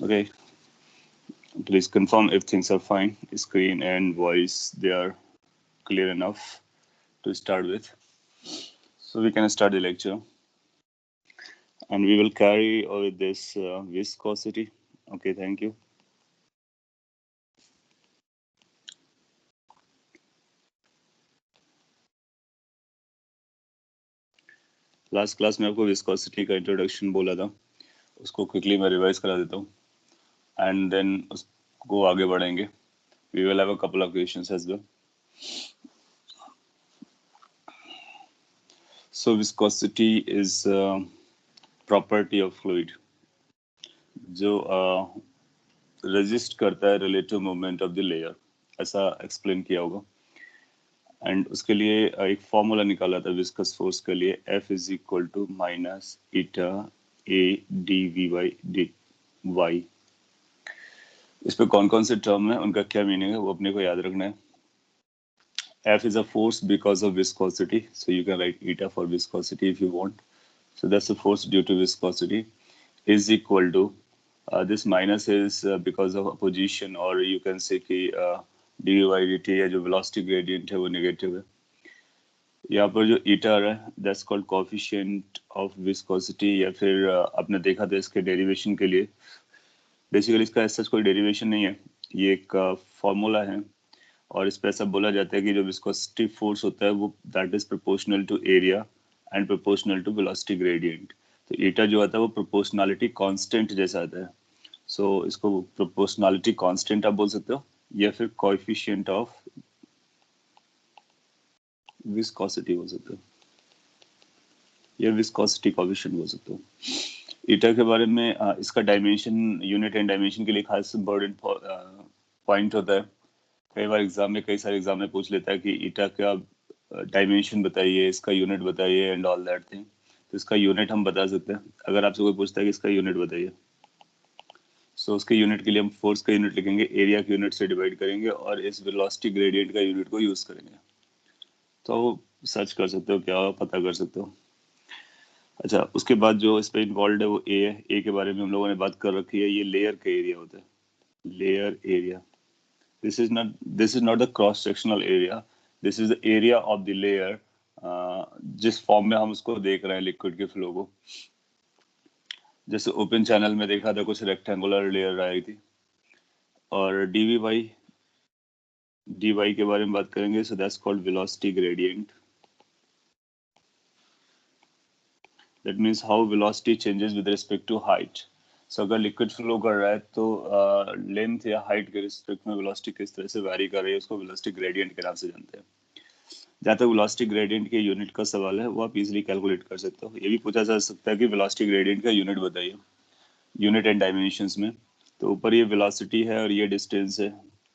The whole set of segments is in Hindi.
Okay, please confirm if things are fine. Screen and voice, they are clear enough to start with. So we can start the lecture. And we will carry over this viscosity. Okay, thank you. Last class में आपको विस्कोसिटी का इंट्रोडक्शन बोला था, उसको क्विकली मैं रिवाइज करा देता हूँ एंड देन उसको आगे बढ़ेंगे. We will have a couple of questions as well. So viscosity is property of fluid जो resist करता है relative movement of the layer, ऐसा explain किया होगा. एंड उसके लिए एक फॉर्मूला निकाला था विस्कस फोर्स के लिए, F is equal to minus eta a d v y d y. इस पे कौन कौन से टर्म है, उनका क्या मीनिंग है, वो अपने को याद रखना है. F is a force because of viscosity, so you can write eta for viscosity if you want. So that's the force due to viscosity is equal to this minus is because of opposition, or you can say कि dy dt या जो velocity gradient है वो नेगेटिव है. यहाँ पर जो ईटा आ रहा है that's called coefficient of viscosity, या फिर आपने देखा था इसके डेरिवेशन के लिए. बेसिकली इसका ऐसा कोई डेरिवेशन नहीं है, ये एक फॉर्मूला है और इस पे ऐसा बोला जाता है कि जो विस्कोसिटी फोर्स होता है वो that is proportional to area and proportional to velocity gradient. तो ईटा जो आता है वो प्रोपोर्शनलिटी कांस्टेंट जैसा आता है. सो इसको प्रोपोर्शनलिटी कांस्टेंट आप बोल सकते हो या फिर कोएफिशिएंट ऑफ विस्कोसिटी बोल सकते हो या विस्कोसिटी कोएफिशिएंट बोल सकते हो. ईटा के बारे में इसका डायमेंशन, यूनिट एंड डायमेंशन के लिए खास इम्पोर्टेंट पॉइंट होता है. कई बार एग्जाम में, कई सारे एग्जाम में पूछ लेता है कि ईटा का डायमेंशन बताइए, इसका यूनिट बताइए एंड ऑल दैट थिंग. तो इसका यूनिट हम बता सकते हैं. अगर आपसे कोई पूछता है कि इसका यूनिट बताइए, सो उसके यूनिट के लिए हम फोर्स का यूनिट लिखेंगे, एरिया के यूनिट से डिवाइड करेंगे और इस वेलोसिटी ग्रेडियंट का यूनिट को यूज करेंगे. तो सर्च कर सकते हो, क्या पता कर सकते हो. अच्छा, उसके बाद जो इस पे इन्वॉल्व है वो ए है. ए के बारे में हम लोगों ने बात कर रखी है. ये लेयर का एरिया होता है, layer area. This is not the cross sectional area, this is the area of the layer. जिस फॉर्म में हम उसको देख रहे हैं लिक्विड के फ्लो को. जैसे ओपन चैनल में देखा था कुछ रेक्टेंगुलर लेयर आई थी. और डी वाई के बारे में बात करेंगे. So that's called velocity gradient. That means how velocity changes with respect to height. So अगर लिक्विड फ्लो कर रहा है तो लेंथ या हाइट के रिस्पेक्ट में वेलोसिटी किस तरह से वैरी कर रही है उसको वेलोसिटी ग्रेडियंट के नाम से जानते हैं. जहाँ तक वेलोसिटी ग्रेडियंट के यूनिट का सवाल है वो आप इजीली कैलकुलेट कर सकते हो. ये भी पूछा जा सकता है कि वेलोसिटी ग्रेडियंट का यूनिट बताइए, यूनिट एंड डायमेंशंस में. तो ऊपर ये वेलोसिटी है और ये डिस्टेंस है,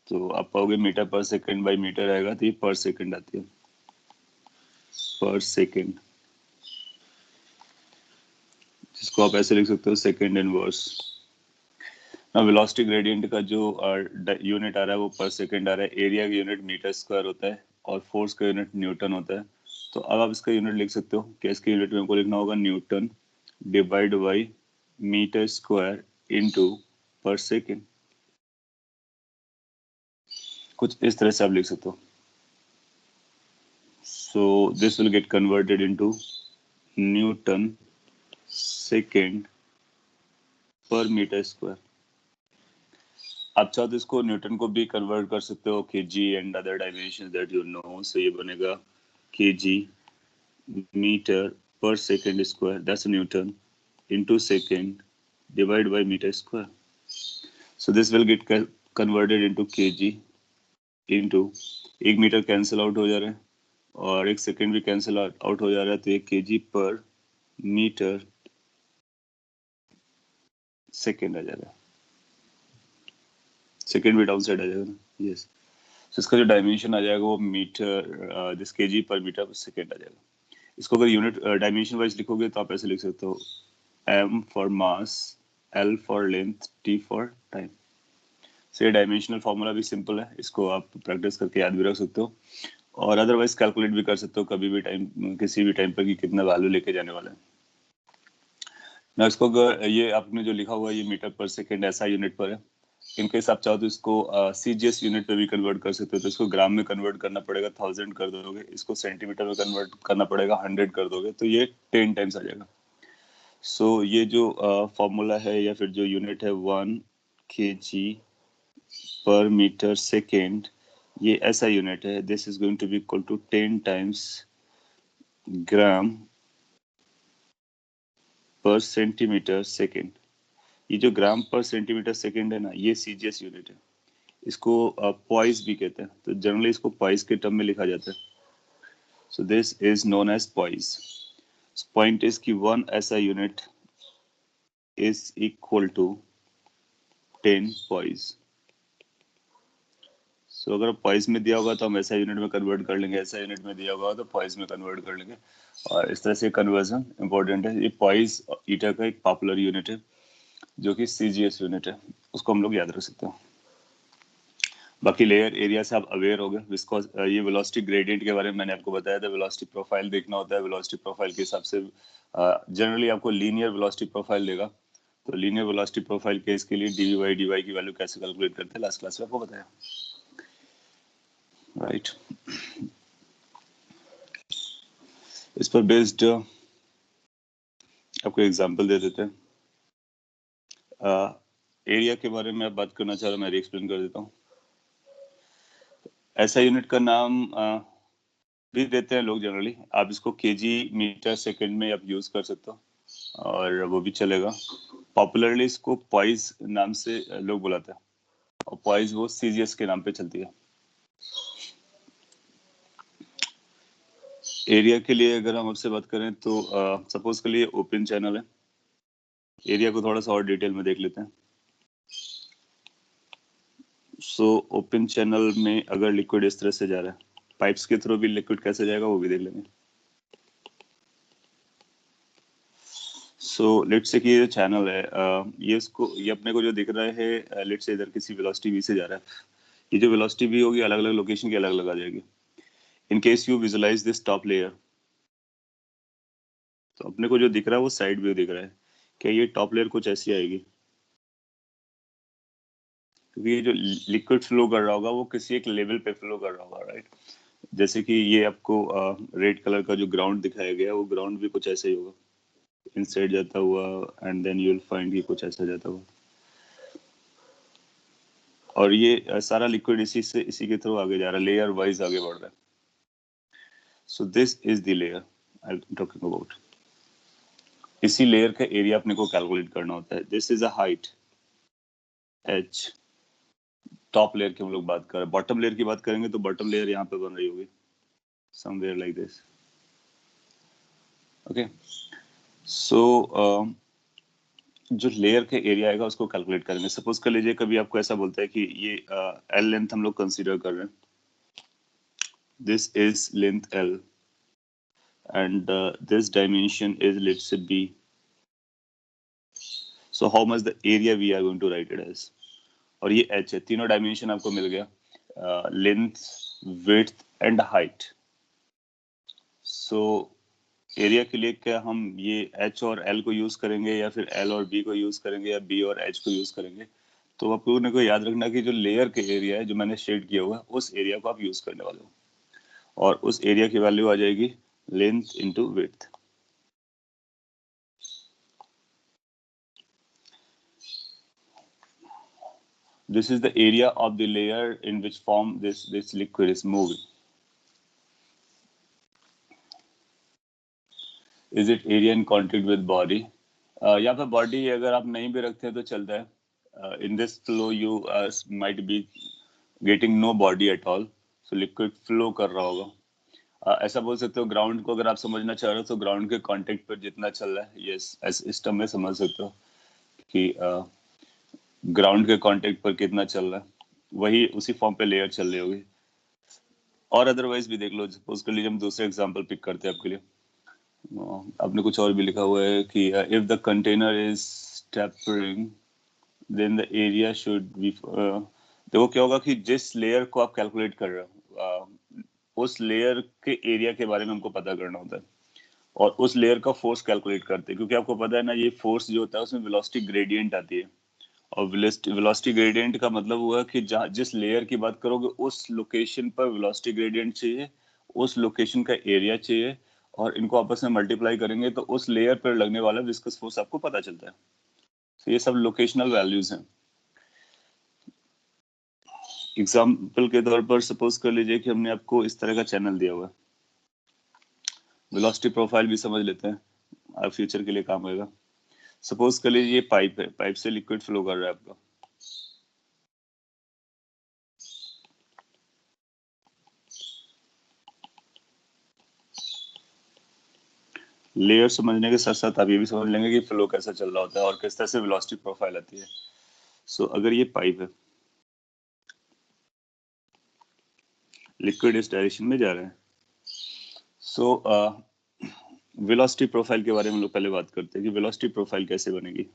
तो आप पाओगे metre per second by metre आएगा, तो ये पर सेकेंड आती है, पर सेकेंड, जिसको आप ऐसे लिख सकते हो सेकेंड इनवर्स. ना वेलोसिटी ग्रेडियंट का जो यूनिट आ रहा है वो पर सेकेंड आ रहा है. एरिया का यूनिट मीटर स्क्वायर होता है और फोर्स का यूनिट न्यूटन होता है. तो अब आप इसका यूनिट लिख सकते हो कि इसके यूनिट में हमको लिखना होगा newton divide by metre square into per second. कुछ इस तरह से आप लिख सकते हो. So this will get converted into newton second per metre square. आप चाहो तो इसको न्यूटन को भी कन्वर्ट कर सकते हो K G and other dimensions that you know. So ये बनेगा K G metre per second square, that's newton, into second divide by metre square. So this will get converted into K G into, एक मीटर कैंसिल आउट हो जा रहा है और एक सेकेंड भी कैंसिल आउट हो जा रहा है, तो ये के जी पर मीटर सेकेंड आ जाएगा. सेकेंड भी डाउन साइड आ जाएगा ना. यस. तो इसका जो डायमेंशन आ जाएगा वो मीटर, दिस केजी पर मीटर पर सेकेंड आ जाएगा. इसको अगर यूनिट डायमेंशन वाइज लिखोगे तो आप ऐसे लिख सकते हो, m for mass, l for length, t for time. So ये डायमेंशनल फॉर्मूला भी सिंपल है, इसको आप प्रैक्टिस करके याद भी रख सकते हो और अदरवाइज कैलकुलेट भी कर सकते हो कभी भी टाइम, किसी भी टाइम पर कि कितना वैल्यू लेके जाने वाला है. ना इसको अगर ये आपने जो लिखा हुआ है ये मीटर पर सेकेंड ऐसा यूनिट पर है, इनकेस आप चाहो तो इसको सीजीएस यूनिट पे भी कन्वर्ट कर सकते हो। तो इसको ग्राम में कन्वर्ट करना पड़ेगा, 1000 कर दोगे, इसको सेंटीमीटर में कन्वर्ट करना पड़ेगा, 100 कर दोगे, तो ये 10 टाइम्स आ जाएगा। सो ये जो फॉर्मूला है या फिर जो यूनिट है 1 kg पर मीटर सेकेंड, ये ऐसा यूनिट है। This is going to be equal to 10 times gram per centimetre second. ये जो ग्राम पर सेंटीमीटर सेकेंड है ना, ये सीजीएस यूनिट है। इसको पॉइस भी कहते हैं, तो जनरली इसको पॉइस के टर्म में लिखा जाता है। So this is known as poise. Point is कि 1 ऐसा unit is equal to 10 poise. So अगर पॉइस में दिया होगा तो हम ऐसा यूनिट में कन्वर्ट कर लेंगे, ऐसा यूनिट में दिया होगा तो पॉइस में कन्वर्ट कर लेंगे, और इस तरह से कन्वर्जन इंपॉर्टेंट है। ये पॉइस ईटा का एक पॉपुलर यूनिट है जो कि सीजीएस यूनिट है, उसको हम लोग याद रख सकते हैं। बाकी लेयर एरिया से आप अवेयर हो गए। विस्कोस ये वेलोसिटी ग्रेडियंट के बारे में मैंने आपको बताया था। वेलोसिटी प्रोफाइल देखना होता है, वेलोसिटी प्रोफाइल के हिसाब से जनरली आपको लीनियर वेलोसिटी प्रोफाइल देगा। तो लीनियर वेलोसिटी प्रोफाइल केस के लिए डी की वैल्यू कैसे कैलकुलेट करते हैं लास्ट क्लास में आपको बताया, राइट। इस पर बेस्ड आपको एग्जांपल दे देते हैं। एरिया के बारे में आप बात करना चाह रहे, मैं एक्सप्लेन कर देता हूँ। ऐसा यूनिट का नाम भी देते हैं लोग जनरली। आप इसको केजी मीटर सेकंड में आप यूज कर सकते हो और वो भी चलेगा। पॉपुलरली इसको पॉइस नाम से लोग बुलाते हैं, और पॉइस वो सीजीएस के नाम पे चलती है। एरिया के लिए अगर हम आपसे बात करें तो सपोज के लिए ओपन चैनल है। एरिया को थोड़ा सा और डिटेल में देख लेते हैं। सो ओपन चैनल में अगर लिक्विड इस तरह से जा रहा है, पाइप्स के थ्रू भी लिक्विड कैसे जाएगा वो भी देख लेंगे। सो लेट्स से कि ये चैनल है, ये अपने को जो दिख रहा है, लेट्स से इधर किसी वेलोसिटी v से जा रहा है। ये जो वेलोसिटी v होगी अलग अलग लोकेशन की अलग अलग आ जाएगी। In case you visualise this top layer, तो अपने को जो दिख रहा है वो साइड व्यू दिख रहा है। क्या ये टॉप लेयर कुछ ऐसी आएगी? क्योंकि ये जो लिक्विड फ्लो कर रहा होगा वो किसी एक लेवल पे फ्लो कर रहा होगा, राइट। जैसे कि ये आपको रेड कलर का जो ग्राउंड दिखाया गया है, वो ग्राउंड भी कुछ ऐसा ही होगा, इनसाइड जाता हुआ, and then you will find कि कुछ ऐसा जाता हुआ। और ये सारा लिक्विड इसी के थ्रू आगे जा रहा है, लेयर वाइज आगे बढ़ रहा है। So this is the layer I am talking about. इसी लेयर का एरिया अपने को कैलकुलेट करना होता है। This is a height h। Top layer की हम लोग बात कर रहे हैं। बॉटम लेयर की बात करेंगे तो बॉटम लेयर यहाँ पे बन रही होगी समवेयर लाइक दिस, ओके। सो जो लेयर के एरिया आएगा उसको कैलकुलेट करेंगे। सपोज कर लीजिए कभी आपको ऐसा बोलता है कि ये एल लेंथ हम लोग कंसीडर कर रहे हैं, this is length L and this dimension is let's say b. So how much the area we are going to write it as? और ये h है, तीनों डायमेंशन आपको मिल गया, length, width and height. So area के लिए क्या हम ये h और l को यूज करेंगे, या फिर l और b को यूज करेंगे, या b और h को यूज करेंगे? तो आप लोगों को याद रखना कि जो लेयर के एरिया है जो मैंने शेड किया हुआ है, उस एरिया को आप यूज करने वाले हो, और उस एरिया की वैल्यू आ जाएगी length into width. This is the area of the layer in which form this liquid is moving. Is it area in contact with body? यहाँ पे body अगर आप नहीं भी रखते हैं तो चलता है। In this flow you might be getting no body at all, so liquid flow कर रहा होगा। ऐसा बोल सकते हो, ग्राउंड को अगर आप समझना चाह रहे हो तो ग्राउंड के कांटेक्ट पर जितना चल रहा है, यस इस टर्म में समझ सकते हो कि ग्राउंड के कांटेक्ट पर कितना चल रहा है, वही उसी फॉर्म पे लेयर चल रही होगी। और अदरवाइज भी देख लो। सपोज कर लीजिए हम दूसरे एग्जांपल पिक करते हैं आपके लिए। आपने कुछ और भी लिखा हुआ है कि if the container is tapering then the area should be. देखो क्या होगा कि जिस लेयर को आप कैलकुलेट कर रहे हो उस लेयर के एरिया के बारे में हमको पता करना होता है, और उस लेयर का फोर्स कैलकुलेट करते हैं, क्योंकि आपको पता है ना ये फोर्स जो होता है उसमें वेलोसिटी ग्रेडियंट आती है, और वेलोसिटी ग्रेडियंट का मतलब हुआ कि जहाँ जिस लेयर की बात करोगे उस लोकेशन पर वेलोसिटी ग्रेडियंट चाहिए, उस लोकेशन का एरिया चाहिए, और इनको आपस में मल्टीप्लाई करेंगे तो उस लेयर पर लगने वाला विस्कस फोर्स आपको पता चलता है। तो ये सब लोकेशनल वैल्यूज हैं। एग्जाम्पल के तौर पर सपोज कर लीजिए कि हमने आपको इस तरह का चैनल दिया हुआ है, वेलोसिटी प्रोफाइल भी समझ लेते हैं, आप फ्यूचर के लिए काम आएगा। सपोज कर लीजिए ये पाइप है, पाइप से लिक्विड फ्लो कर रहा है आपका। लेयर समझने के साथ साथ आप ये भी समझ लेंगे कि फ्लो कैसा चल रहा होता है और किस तरह से वेलोसिटी प्रोफाइल आती है। सो अगर ये पाइप है, लिक्विड इस डायरेक्शन में जा रहा है, सो वेलोसिटी प्रोफाइल के बारे में हम लोग पहले बात करते हैं कि वेलोसिटी प्रोफाइल कैसे बनेगी।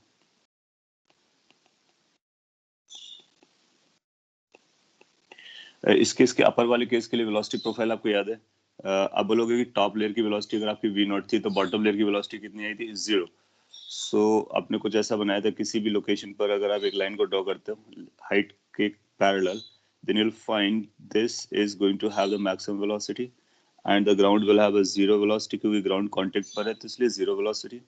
इस केस के अपर वाले केस के लिए वेलोसिटी प्रोफाइल आपको याद है, आप बोलोगे कि टॉप लेयर की वेलोसिटी अगर आपकी v नॉट थी तो बॉटम लेयर की वेलोसिटी कितनी आई थी, 0। सो आपने कुछ ऐसा बनाया था, किसी भी लोकेशन पर अगर आप एक लाइन को ड्रॉ करते हो हाइट के parallel, then you'll find this is going to have the maximum velocity and the ground will have a zero velocity, क्योंकि ग्राउंड कांटेक्ट पर है तो इसलिए जीरो वेलोसिटी।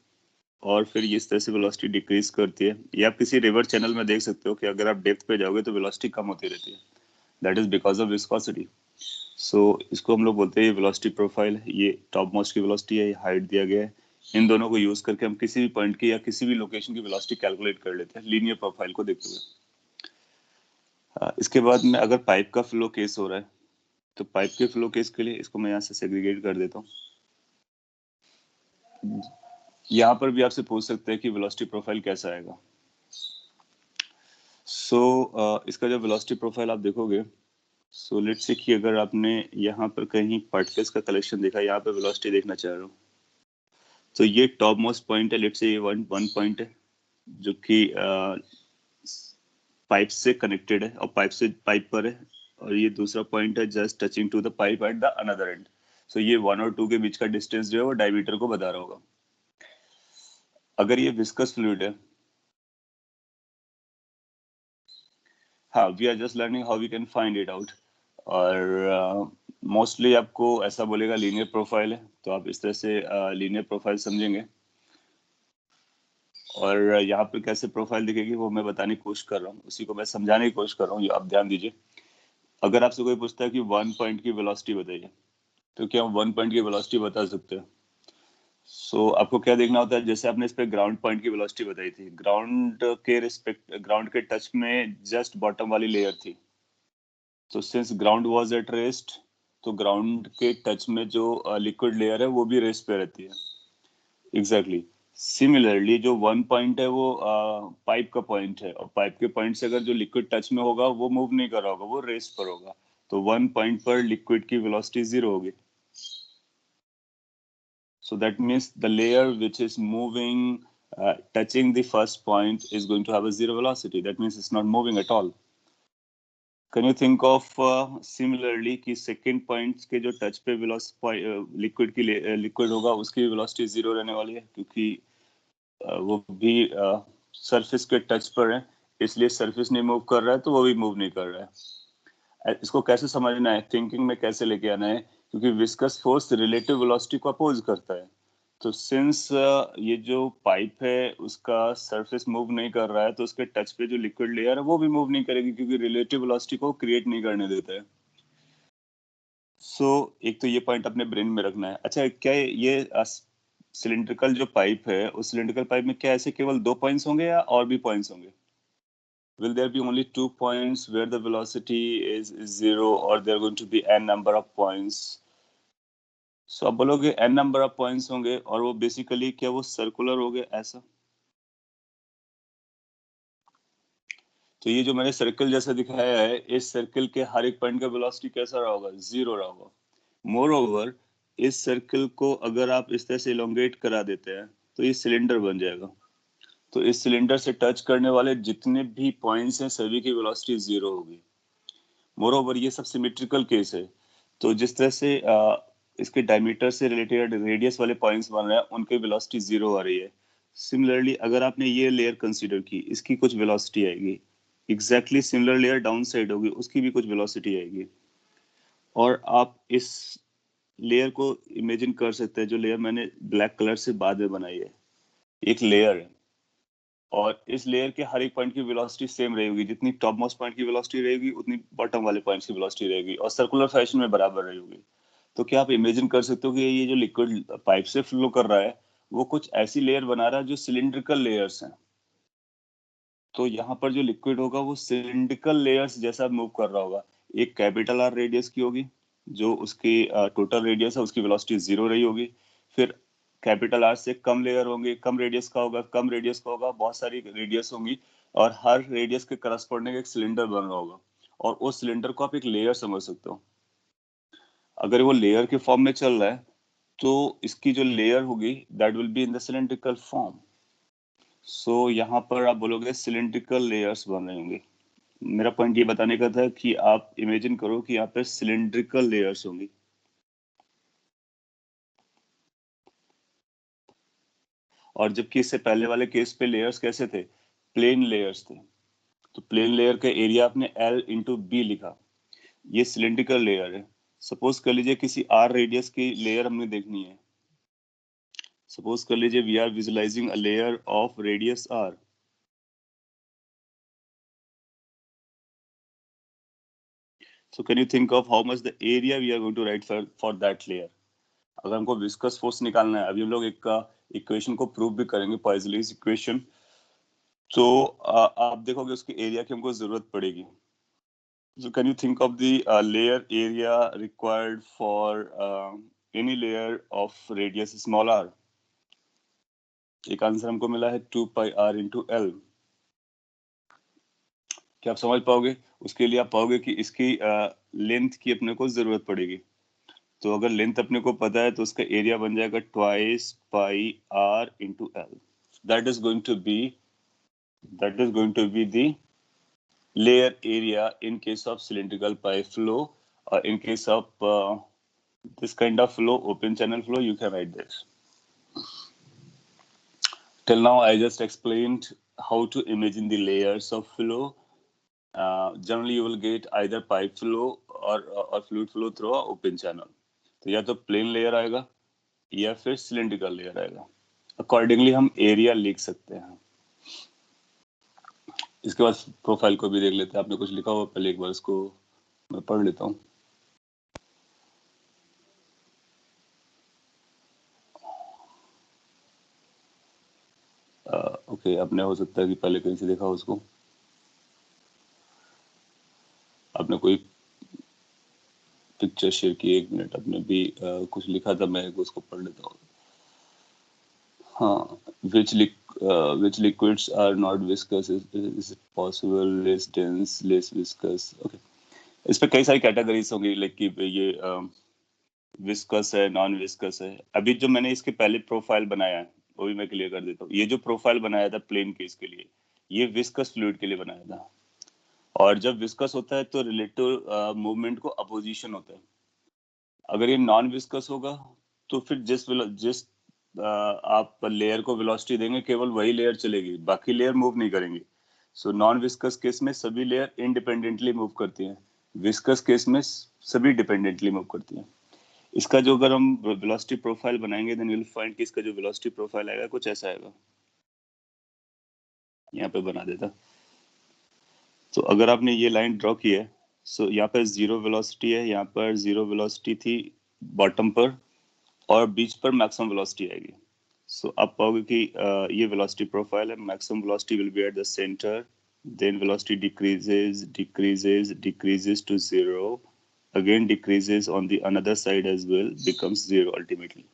और फिर ये इस तरह से वेलोसिटी डिक्रीज करती है। ये आप किसी रिवर चैनल में देख सकते हो कि अगर आप डेप्थ पे जाओगे तो वेलोसिटी कम होती रहती है, that is because of viscosity. So इसको हम लोग बोलते हैं वेलोसिटी प्रोफाइल। ये टॉप मोस्ट की वेलोसिटी है, ये हाइट दिया गया है। इन दोनों को यूज करके हम किसी भी पॉइंट की या किसी भी लोकेशन की वेलोसिटी कैलकुलेट कर लेते हैं लीनियर प्रोफाइल को देखते हुए। इसके बाद में अगर पाइप का फ्लो केस हो रहा है तो पाइप के फ्लो केस के लिए इसको मैं यहाँ से सेग्रीगेट कर देता हूँ। यहाँ पर भी आपसे पूछ सकते हैं कि वेलोसिटी प्रोफाइल कैसा आएगा। इसका जो वेलोसिटी प्रोफाइल आप देखोगे, सो लेट्स से कि अगर आपने यहाँ पर कहीं पार्टिकल्स का कलेक्शन देखा, यहाँ पे वेलोसिटी देखना चाह रहे हो, तो ये टॉप मोस्ट पॉइंट है, लेट्स से ये वन पॉइंट है जो कि पाइप से कनेक्टेड है और पाइप पर है, और ये दूसरा पॉइंट है just touching to the pipe at the another end. So ये 1 और 2 के बीच का डिस्टेंस जो है वो डायमीटर को बता रहा होगा। अगर ये विस्कस फ्लूइड है, हाँ, we are just learning how we can find it out, और मोस्टली आपको ऐसा बोलेगा लीनियर प्रोफाइल है, तो आप इस तरह से लीनियर प्रोफाइल समझेंगे। और यहाँ पे कैसे प्रोफाइल दिखेगी वो मैं बताने की कोशिश कर रहा हूँ, उसी को मैं समझाने की कोशिश कर रहा हूँ, आप ध्यान दीजिए। अगर आपसे कोई पूछता है कि 1 पॉइंट की वेलोसिटी बताइए, तो क्या हम 1 पॉइंट की वेलोसिटी बता सकते हैं? आपको क्या देखना होता है, जैसे आपने इस पे ग्राउंड पॉइंट की वेलोसिटी बताई थी, ग्राउंड के टच में जस्ट बॉटम वाली लेयर थी, तो since ground was at rest, तो ग्राउंड के टच में जो लिक्विड लेयर है वो भी रेस्ट पे रहती है। एग्जैक्टली सिमिलरली जो 1 पॉइंट है वो पाइप का पॉइंट है, और पाइप के पॉइंट से अगर जो लिक्विड टच में होगा वो मूव नहीं कर रहा होगा, वो रेस्ट पर होगा, तो 1 पॉइंट पर लिक्विड की वेलोसिटी 0 होगी। So that means the layer which is moving, touching the first point is going to have a zero velocity. That means it's not moving at all. Can you think of similarly कि second point के जो touch पे लिक्विड की लिक्विड होगा उसकी वेलोसिटी 0 रहने वाली है, क्योंकि वो भी सरफेस के टच पर है, इसलिए सरफेस नहीं मूव कर रहा है तो वो भी मूव नहीं कर रहा है। इसको कैसे समझना है, थिंकिंग में कैसे लेके आना है, क्योंकि विस्कस फोर्स रिलेटिव वेलोसिटी को अपोज करता है। तो सिंस ये जो पाइप है उसका सरफेस मूव नहीं कर रहा है, तो उसके टच पे जो लिक्विड लेयर है वो भी मूव नहीं करेगी, क्योंकि रिलेटिव वेलोसिटी को क्रिएट नहीं करने देता है। एक तो ये पॉइंट अपने ब्रेन में रखना है। अच्छा, क्या ये सिलिंड्रिकल जो पाइप है, उस सिलिंड्रिकल पाइप में क्या ऐसे केवल 2 पॉइंट्स होंगे या और भी पॉइंट्स होंगे? Will there be only 2 points where the velocity is 0, or there are going to be n number of points? आप बोलोगे n नंबर ऑफ पॉइंट्स होंगे, और वो बेसिकली क्या वो सर्कुलर हो गए ऐसा? तो ये जो मैंने सर्कल जैसा दिखाया है, इस सर्कल के हर एक पॉइंट का वेलोसिटी कैसा रहा होगा? 0 रहा होगा। मोर ओवर, इस सर्कल को अगर आप इस तरह से इलोंगेट करा देते हैं तो ये सिलेंडर बन जाएगा। तो इस सिलेंडर से टच करने वाले जितने भी पॉइंट्स हैं सभी की वेलोसिटी 0 होगी। मोर ओवर ये सब सिमेट्रिकल केस है। तो जिस तरह से इसके डायमीटर से रिलेटेड रेडियस वाले पॉइंट्स बन रहे हैं, उनकी वेलोसिटी 0 आ रही है। सिमिलरली अगर आपने ये लेयर कंसीडर की, इसकी कुछ वेलोसिटी आएगी। Exactly similar layer down side होगी, उसकी भी कुछ वेलोसिटी आएगी। और आप इस लेयर को इमेजिन कर सकते हैं, जो लेयर मैंने ब्लैक कलर से बाद में बनाई है, एक लेयर है, और इस लेयर के हर एक पॉइंट की वेलोसिटी सेम रहेगी। जितनी टॉप मोस्ट पॉइंट की वेलोसिटी रहेगी, उतनी बॉटम वाले पॉइंट्स की वेलोसिटी रहेगी, और सर्कुलर फैशन में बराबर रहेगी। तो क्या आप इमेजिन कर सकते हो कि ये जो लिक्विड पाइप से फ्लो कर रहा है, वो कुछ ऐसी लेयर बना रहा है जो सिलिंड्रिकल लेयर्स हैं। तो यहाँ पर जो लिक्विड होगा वो सिलिंड्रिकल लेयर्स जैसा मूव कर रहा होगा। एक कैपिटल आर रेडियस की होगी, जो उसकी टोटल रेडियस है, उसकी वेलोसिटी 0 रही होगी। फिर कैपिटल आर से कम लेयर होंगे, कम रेडियस का होगा, कम रेडियस का होगा, बहुत सारी रेडियस होंगी, और हर रेडियस के करस्पॉन्डिंग एक सिलेंडर बन रहा होगा, और उस सिलेंडर को आप एक लेयर समझ सकते हो। अगर वो लेयर के फॉर्म में चल रहा है, तो इसकी जो लेयर होगी that will be in the cylindrical form. So यहाँ पर आप बोलोगे सिलेंड्रिकल लेयर्स बन रहे होंगे। मेरा पॉइंट ये बताने का था कि आप इमेजिन करो कि यहाँ पे सिलेंड्रिकल लेयर्स होंगी। और जबकि इससे पहले वाले केस पे लेयर्स कैसे थे, प्लेन लेयर्स थे। तो प्लेन लेयर का एरिया आपने L इंटू बी लिखा। ये सिलेंड्रिकल लेयर है। सपोज कर लीजिए किसी आर रेडियस की लेयर हमने देखनी है। सपोज कर लीजिए we are visualising a layer of radius r. So can you think of how much the area we are going to write for that layer? अगर हमको विस्कस फोर्स निकालना है, अभी हम लोग एक इक्वेशन को प्रूव भी करेंगे, पॉइजलीज इक्वेशन। तो आप देखोगे उसके एरिया की हमको जरूरत पड़ेगी। So can you think of the layer area required for any layer of radius small r? एक आंसर हमको मिला है 2 pi r into L। क्या आप समझ पाओगे? उसके लिए आप पाओगे कि इसकी लेंथ की अपने को जरूरत पड़ेगी। तो अगर लेंथ अपने को पता है, तो उसका एरिया बन जाएगा twice pi r into l. That is going to be the layer area in case of cylindrical pipe flow, or in case of this kind of flow, open channel flow, you can write this. Till now I just explained how to imagine the layers of flow. Generally you will get either pipe flow or fluid flow through a open channel. तो या तो प्लेन लेयर आएगा या फिर सिलेंड्रिकल लेयर आएगा। अकॉर्डिंगली हम एरिया लिख सकते हैं। इसके बाद प्रोफाइल को भी देख लेते हैं। आपने कुछ लिखा हुआ, पहले एक बार इसको मैं पढ़ लेता हूँ। ओके, आपने हो सकता है कि पहले कहीं से देखा उसको। आपने कोई पिक्चर शेयर की, एक मिनट, आपने भी कुछ लिखा था, मैं उसको पढ़ लेता हूँ। हाँ, which liquids are not viscous? Is it possible less dense, less viscous? Okay, इस पे कई सारी कैटेगरीज होंगी, लाइक कि ये विस्कस है, नॉन विस्कस है। अभी जो मैंने इसके पहले प्रोफाइल बनाया है, वो भी मैं क्लियर कर देता हूँ। ये जो प्रोफाइल बनाया था प्लेन केस के लिए, ये विस्कस फ्लूइड के लिए बनाया था। और जब विस्कस होता है तो रिलेटिव मूवमेंट को अपोजिशन होता है। अगर ये नॉन विस्कस होगा, तो फिर जिस आप लेयर को वेलोसिटी देंगे, केवल वही लेयर चलेगी, बाकी लेयर मूव नहीं करेंगे। सो नॉन विस्कस केस में सभी लेयर इंडिपेंडेंटली मूव करती हैं, विस्कस केस में सभी डिपेंडेंटली मूव करती हैं। इसका जो अगर हम वेलोसिटी प्रोफाइल बनाएंगे, देन यू विल फाइंड कि इसका जो वेलोसिटी प्रोफाइल आएगा कुछ ऐसा आएगा। यहाँ पे बना देता। तो अगर आपने ये लाइन ड्रॉ की है, सो यहाँ पर 0 वेलोसिटी है, यहाँ पर 0 वेलोसिटी थी बॉटम पर, और बीच पर मैक्सिमम वेलोसिटी आएगी। सो आप पाओगे कि ये वेलोसिटी प्रोफाइल है। Maximum velocity will be at the centre, then velocity decreases to 0, again decreases on the another side as well, becomes 0 ultimately.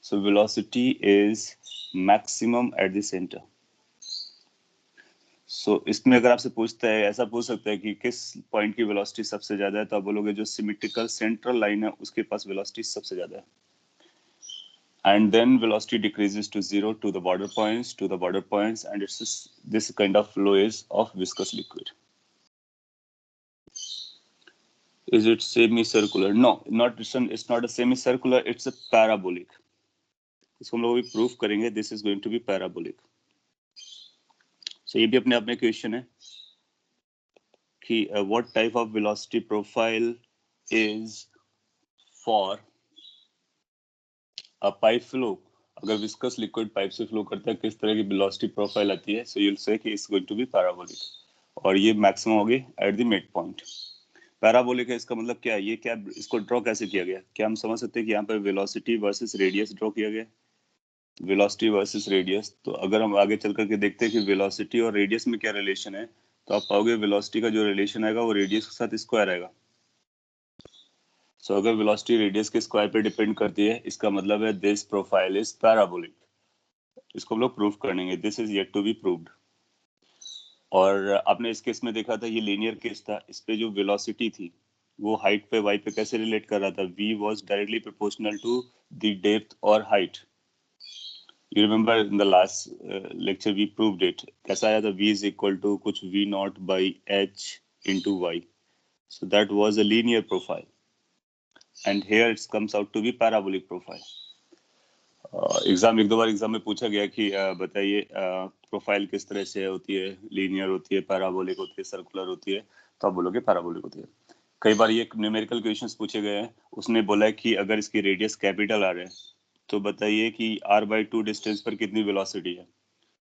So velocity is maximum at the center. इसमें अगर आपसे पूछता है, ऐसा पूछ सकता है कि किस पॉइंट की वेलोसिटी सबसे ज्यादा है, तो आप बोलोगे जो सिमेट्रिकल सेंट्रल लाइन है उसके पास वेलोसिटी सबसे ज्यादा है। And then velocity decreases to 0 to the border points, and it's just, this kind of flow is of viscous liquid. Is it semicircular? No, it's not a semicircular, it's a parabolic. इसको हम लोग भी प्रूफ करेंगे. This is going to be parabolic. So ये भी अपने आप में क्वेश्चन है कि what type of velocity profile is for a pipe flow. अगर विस्कस लिक्विड पाइप से फ्लो करता है किस तरह की वेलोसिटी प्रोफाइल आती है. सो यू विल से कि it's going to be parabolic, और ये मैक्सिमम होगी at the midpoint. Parabolic है, इसका मतलब क्या है, ये क्या, इसको ड्रॉ कैसे किया गया, क्या हम समझ सकते हैं कि यहाँ पर वेलोसिटी वर्सेस रेडियस ड्रॉ किया गया. वेलोसिटी वर्सेस रेडियस, तो अगर हम आगे चल करके देखते हैं कि वेलोसिटी और रेडियस में क्या रिलेशन है, तो आप पाओगे वेलोसिटी का जो रिलेशन आएगा वो रेडियस के साथ स्क्वायर आएगा. सो अगर वेलोसिटी रेडियस के स्क्वायर पे डिपेंड करती है, इसका मतलब है दिस प्रोफाइल इज पैराबोलिक. इसको हम लोग प्रूफ करेंगे. This is yet to be proved. और आपने इस केस में देखा था, ये लीनियर केस था. इस पे जो वेलोसिटी थी वो हाइट पे y पे कैसे रिलेट कर रहा था. v was directly proportional to the depth or height. You remember in the last lecture we proved it. कैसा आया था, v is equal to कुछ v naught by h into y. So that was a linear profile. And here it comes out to be parabolic profile. Exam एक दो बार एग्जाम में पूछा गया कि बताइए प्रोफाइल किस तरह से होती है, लीनियर होती है, पैराबोलिक होती है, सर्कुलर होती है. तो आप बोलोगे पैराबोलिक होती है. कई बार ये न्यूमेरिकल क्वेश्चंस पूछे गए हैं. उसने बोला है कि अगर इसकी रेडियस कैपिटल आ रहा है तो बताइए कि r/2 डिस्टेंस पर कितनी वेलोसिटी है.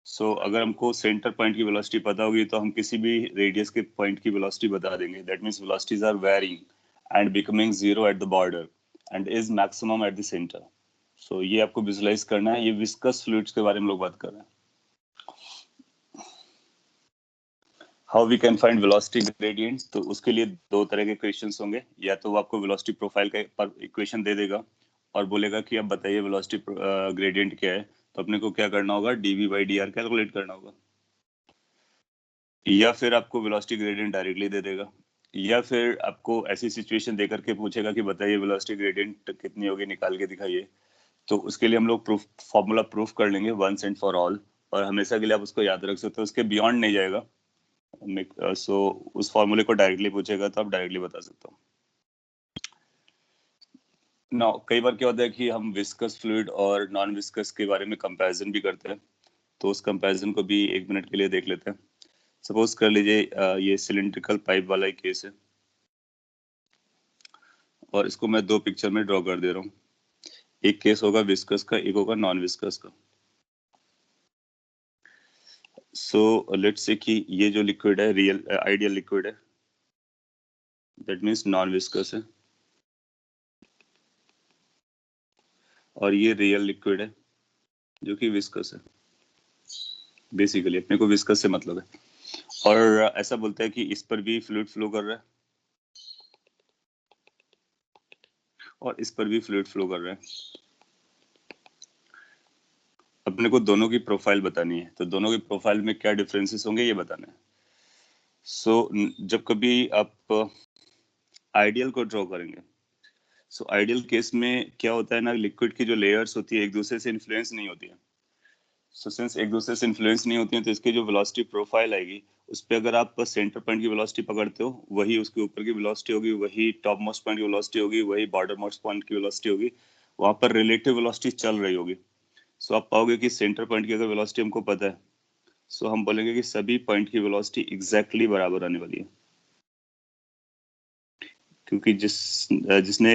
सो अगर हमको सेंटर पॉइंट की वेलोसिटी पता होगी तो हम किसी भी रेडियस के पॉइंट की वेलोसिटी बता देंगे. That means velocities are varying and becoming zero at the border and is maximum at the centre. So ये आपको विजुलाइज करना है. ये विस्कस फ्लूइड्स के बारे में लोग बात कर रहे हैं. How we can find velocity gradient, तो उसके लिए दो तरह के क्वेश्चंस होंगे. या तो वो आपको वेलोसिटी प्रोफाइल का इक्वेशन दे देगा और बोलेगा कि आप बताइए वेलोसिटी ग्रेडियंट क्या है. तो अपने को क्या करना होगा, dv by dr कैलकुलेट करना होगा. या फिर आपको वेलोसिटी ग्रेडियंट डायरेक्टली दे देगा, या फिर आपको ऐसी सिचुएशन देकर के पूछेगा कि बताइए वेलोसिटी ग्रेडियंट कितनी होगी, निकाल के दिखाइए. तो उसके लिए हम लोग फॉर्मूला प्रूफ कर लेंगे वंस एंड फॉर ऑल, और हमेशा के लिए आप उसको याद रख सकते हो. उसके बियॉन्ड नहीं जाएगा. सो उस फॉर्मूले को डायरेक्टली पूछेगा तो आप डायरेक्टली बता सकते हो. ना कई बार क्या होता है कि हम विस्कस फ्लूइड और नॉन विस्कस के बारे में कंपैरिजन भी करते हैं. तो उस कंपैरिजन को भी एक मिनट के लिए देख लेते हैं. सपोज कर लीजिए ये सिलिंड्रिकल पाइप वाला एक केस है और इसको मैं दो पिक्चर में ड्रॉ कर दे रहा हूँ. एक केस होगा विस्कस का, एक होगा नॉन विस्कस का. सो लेट्स से कि ये जो लिक्विड है रियल आइडियल लिक्विड है, दैट मींस नॉन विस्कस है, और ये रियल लिक्विड है जो कि विस्कस है. बेसिकली अपने को विस्कस से मतलब है. और ऐसा बोलता है कि इस पर भी फ्लूइड फ्लो कर रहा है और इस पर भी फ्लूइड फ्लो कर रहा है. अपने को दोनों की प्रोफाइल बतानी है. तो दोनों की प्रोफाइल में क्या डिफरेंसेस होंगे ये बताना है. सो जब कभी आप आइडियल को ड्रॉ करेंगे, सो आइडियल केस में क्या होता है ना, लिक्विड की जो लेयर्स होती है एक दूसरे से इन्फ्लुएंस नहीं होती है. सो सिंस एक दूसरे से इन्फ्लुएंस नहीं होती है तो इसकी जो वेलोसिटी प्रोफाइल आएगी उस पे अगर आप सेंटर पॉइंट की वेलोसिटी पकड़ते हो वही उसके ऊपर की वेलोसिटी होगी, वही टॉप मोस्ट पॉइंट की वेलोसिटी होगी, वही बॉर्डर मोस्ट पॉइंट की वेलोसिटी होगी. वहां पर रिलेटिव वेलोसिटी चल रही होगी. सो आप पाओगे कि सेंटर पॉइंट की अगर वेलोसिटी हमको पता है, सो हम बोलेंगे कि सभी पॉइंट की वेलोसिटी एग्जैक्टली बराबर आने वाली है. क्योंकि जिसने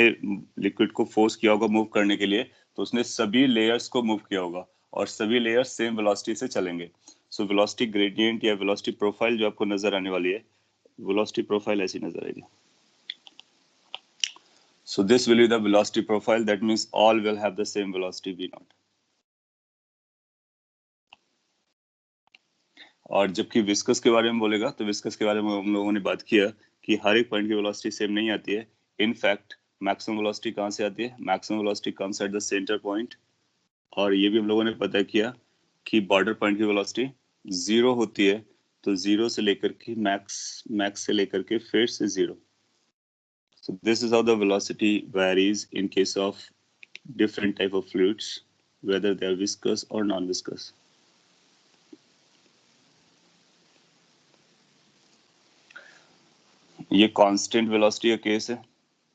लिक्विड को फोर्स किया होगा मूव करने के लिए, तो उसने सभी लेयर्स को मूव किया होगा और सभी लेयर्स सेम वेलोसिटी से चलेंगे. सो वेलोसिटी ग्रेडियंट या वेलोसिटी प्रोफाइल जो आपको नजर आने वाली है, वेलोसिटी प्रोफाइल ऐसी नजर आएगी. सो this will be the velocity profile. That means all will have the same velocity v not. और जबकि विस्कस के बारे में बोलेगा तो विस्कस के बारे में हम लोगों ने बात किया कि हर एक पॉइंट की वेलोसिटी सेम नहीं आती है. इनफैक्ट मैक्सिमम वेलोसिटी कहाँ से आती है, maximum velocity comes at the centre point. और ये भी हम लोगों ने पता किया कि बॉर्डर पॉइंट की वेलोसिटी जीरो होती है. तो जीरो से लेकर के मैक्स, मैक्स से लेकर के फिर से zero. So this is how the velocity varies in case of different type of fluids, whether they are viscous or non-viscous. ये कांस्टेंट वेलोसिटी का केस है।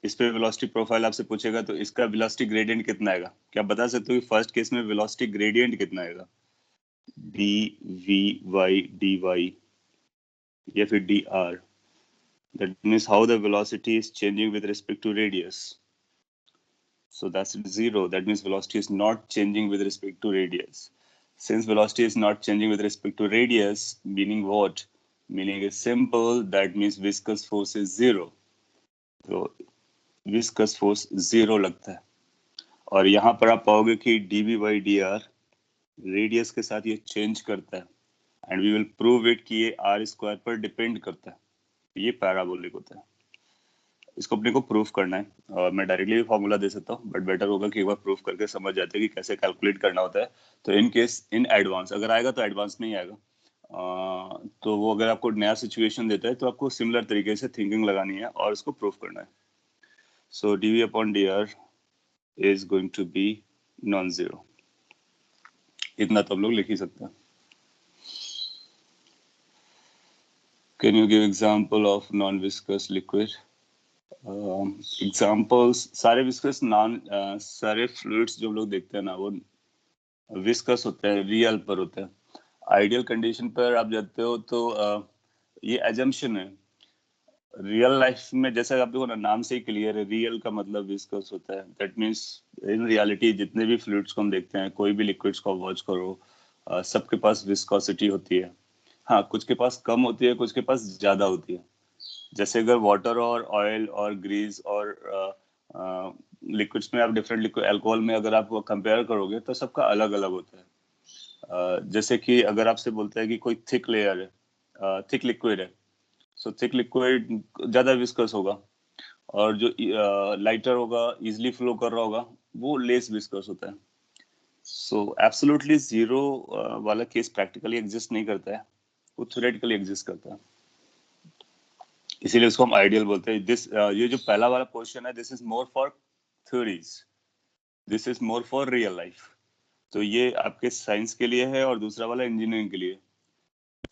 इस पे वेलोसिटी प्रोफाइल आपसे पूछेगा तो इसका वेलोसिटी ग्रेडियंट कितना आएगा? क्या आप बता सकते हो कि फर्स्ट केस में वेलोसिटी ग्रेडियंट कितना आएगा? D v y d y या फिर d r? That means how the velocity is changing with respect to radius. So that's zero. That means velocity is not changing with respect to radius. Since velocity is not changing with respect to radius, meaning what? Meaning is simple. That means viscous force is zero. तो viscous force zero लगता है। और यहाँ पर आप पाओगे कि dv by dr रेडियस के साथ ये चेंज करता है and we will prove it कि ये r स्क्वायर पर डिपेंड करता है। ये पैराबोलिक होता है। इसको अपने को प्रूफ करना है और मैं डायरेक्टली भी फॉर्मूला दे सकता हूँ बट बेटर होगा कि एक बार प्रूफ करके समझ जाते हैं कि कैसे कैलकुलेट करना होता है। तो इन केस इन एडवांस अगर आएगा तो एडवांस में ही आएगा। तो वो अगर आपको नया सिचुएशन देता है तो आपको सिमिलर तरीके से थिंकिंग लगानी है और उसको प्रूफ करना है। So dv upon dr is going to be non zero. इतना तो हम लोग लिख ही सकते हैं। Can you give example of non viscous liquid? Examples सारे विस्कस नॉन सारे फ्लूइड्स जो हम लोग देखते हैं ना वो विस्कस होते हैं, रियल पर होते हैं। आइडियल कंडीशन पर आप जाते हो तो ये एजम्पशन है। रियल लाइफ में जैसे आप देखो ना नाम से ही क्लियर है, रियल का मतलब विस्कस होता है। दैट मींस इन रियलिटी जितने भी फ्लूइड्स को हम देखते हैं, कोई भी लिक्विड्स को वॉच करो, सबके पास विस्कोसिटी होती है। हाँ, कुछ के पास कम होती है, कुछ के पास ज्यादा होती है। जैसे अगर वाटर और ऑयल और ग्रीस और लिक्विड्स में आप डिफरेंट लिक्विड अल्कोहल में अगर आप कंपेयर करोगे तो सबका अलग अलग होता है। जैसे कि अगर आपसे बोलते हैं कि कोई थिक लेयर है, थिक लिक्विड है, सो थिक लिक्विड ज्यादा विस्कस होगा और जो लाइटर होगा, इजिली फ्लो कर रहा होगा, वो लेस विस्कस होता है। सो एब्सोल्युटली जीरो वाला केस प्रैक्टिकली एग्जिस्ट नहीं करता है, वो थ्योरेटिकली एग्जिस्ट करता है। इसीलिए उसको हम आइडियल बोलते हैं। ये जो पहला वाला पोर्शन है, this is more for theories, this is more for real life. तो ये आपके साइंस के लिए है और दूसरा वाला इंजीनियरिंग के लिए।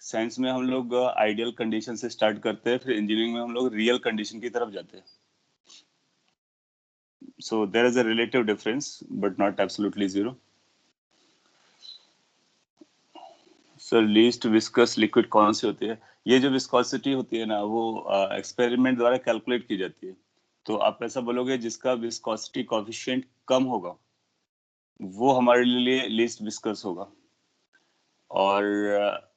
साइंस में हम लोग आइडियल कंडीशन से स्टार्ट करते हैं, फिर इंजीनियरिंग में हम लोग रियल कंडीशन की तरफ जाते हैं। So there is a relative difference but not absolutely zero. Sir least viscous liquid कौन सी होती है? ये जो विस्कोसिटी होती है ना वो एक्सपेरिमेंट द्वारा कैलकुलेट की जाती है। तो आप ऐसा बोलोगे जिसका विस्कोसिटी कोएफिशिएंट कम होगा वो हमारे लिए लीस्ट विस्कस होगा। और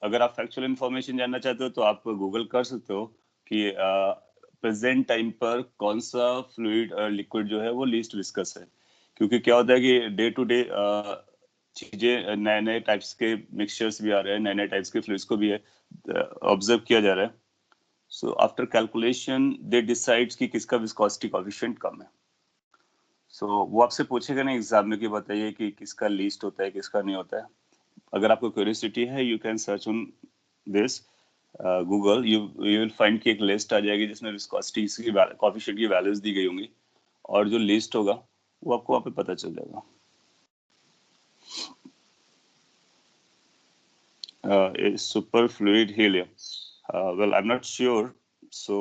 अगर आप फैक्चुअल इंफॉर्मेशन जानना चाहते हो तो आप गूगल कर सकते हो कि प्रेजेंट टाइम पर कौन सा फ्लूइड लिक्विड जो है वो लीस्ट विस्कस है। क्योंकि क्या होता है कि डे टू डे चीजें नए नए टाइप्स के मिक्सचर्स भी आ रहे हैं, नए नए टाइप्स के फ्लूइड्स को भी है ऑब्जर्व किया जा रहा है। सो आफ्टर कैलकुलेशन दे डिसाइड्स कि किसका विस्कोसिटी कोएफिशिएंट कम है। सो वो आपसे पूछेगा ना एग्जाम में कि बताइए कि किसका लीस्ट होता है किसका नहीं होता है। अगर आपको क्यूरियोसिटी है you can search on this Google, you will find कि एक लिस्ट आ जाएगी जिसमें विस्कोसिटी की कोएफिशिएंट की वैल्यूज दी गई होंगी और जो लिस्ट होगा वो आपको वहाँ पे पता चल जाएगा। Is superfluid helium? Well, I'm not sure, so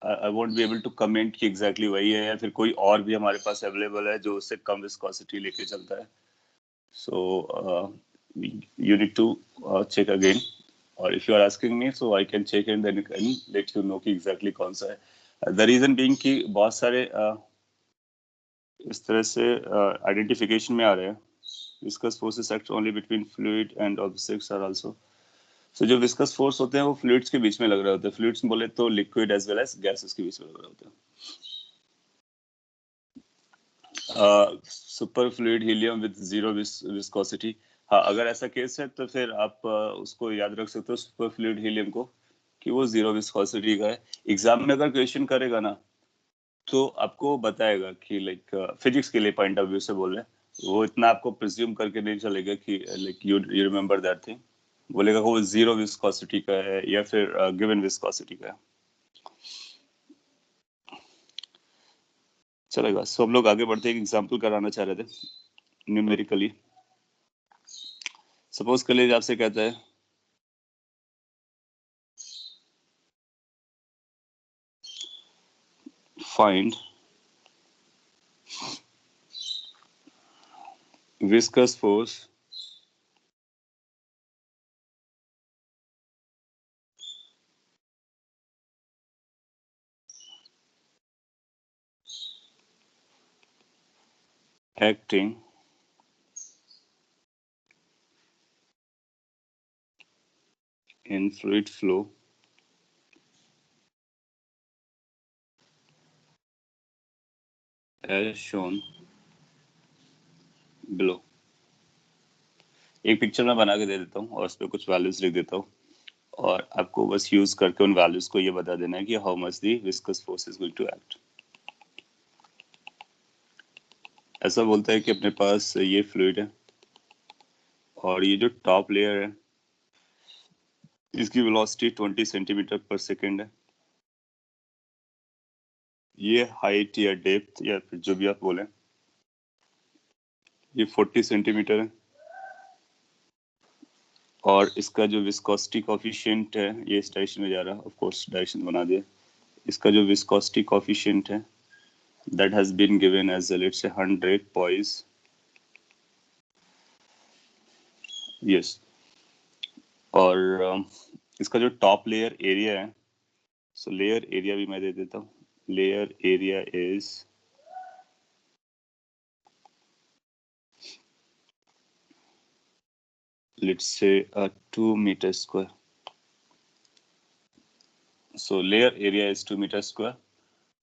I won't be able to comment कि exactly वही है या फिर कोई और भी हमारे पास अवेलेबल है जो उससे कम विस्कोसिटी लेके चलता है। So you need to check again, or if you are asking me, so I can check and then can let you know कि exactly कौन सा है। The reason being कि बहुत सारे इस तरह से आइडेंटिफिकेशन में आ रहे हैं। Viscous forces act only between fluid and objects are also। So जो विस्कस फोर्स होते हैं वो फ्लूइड्स के बीच में लग रहे होते हैं। फ्लूइड्स बोले तो liquid as well as gases के बीच में लग रहे होते हैं। Superfluid helium with zero viscosity. हाँ, अगर ऐसा केस है तो फिर आप उसको याद रख सकते हो सुपर फ्लूइड हीलियम को कि वो जीरो विस्कोसिटी का है। एग्जाम में अगर क्वेश्चन करेगा ना तो आपको बताएगा कि लाइक फिजिक्स के लिए पॉइंट ऑफ व्यू से बोल रहे हैं, वो इतना आपको प्रिज्यूम करके नहीं चलेगा कि like you remember that thing. बोलेगा वो जीरो विस्कोसिटी का है या फिर गिवन विस्कोसिटी का है। चलेगा। सो हम लोग आगे बढ़ते हैं। एक एग्जांपल कराना चाह रहे थे न्यूमेरिकली। सपोज कॉलेज आपसे कहता है find viscous force acting in fluid flow as shown below। एक पिक्चर में बना के दे देता हूँ और उस पर कुछ वैल्यूज लिख देता हूँ और आपको बस यूज करके उन वैल्यूज को ये बता देना है कि how much the viscous force is going to act. ऐसा बोलता है कि अपने पास ये फ्लूइड है और ये जो टॉप लेयर है इसकी वेलोसिटी 20 सेंटीमीटर पर सेकेंड है। ये हाइट या डेप्थ या फिर जो भी आप बोले ये 40 सेंटीमीटर है और इसका जो विस्कोसिटी कोफिशिएंट है ये इस डायरेक्शन में जा रहा है। ऑफ कोर्स डायरेक्शन बना दिया। इसका जो विस्कोसिटी कोफिशिएंट है that has been given as let's say 100 poise। yes और इसका जो टॉप लेयर एरिया है सो लेयर एरिया भी मैं दे देता हूँ। Layer area is let's say 2 meter square। so layer area is 2 meter square।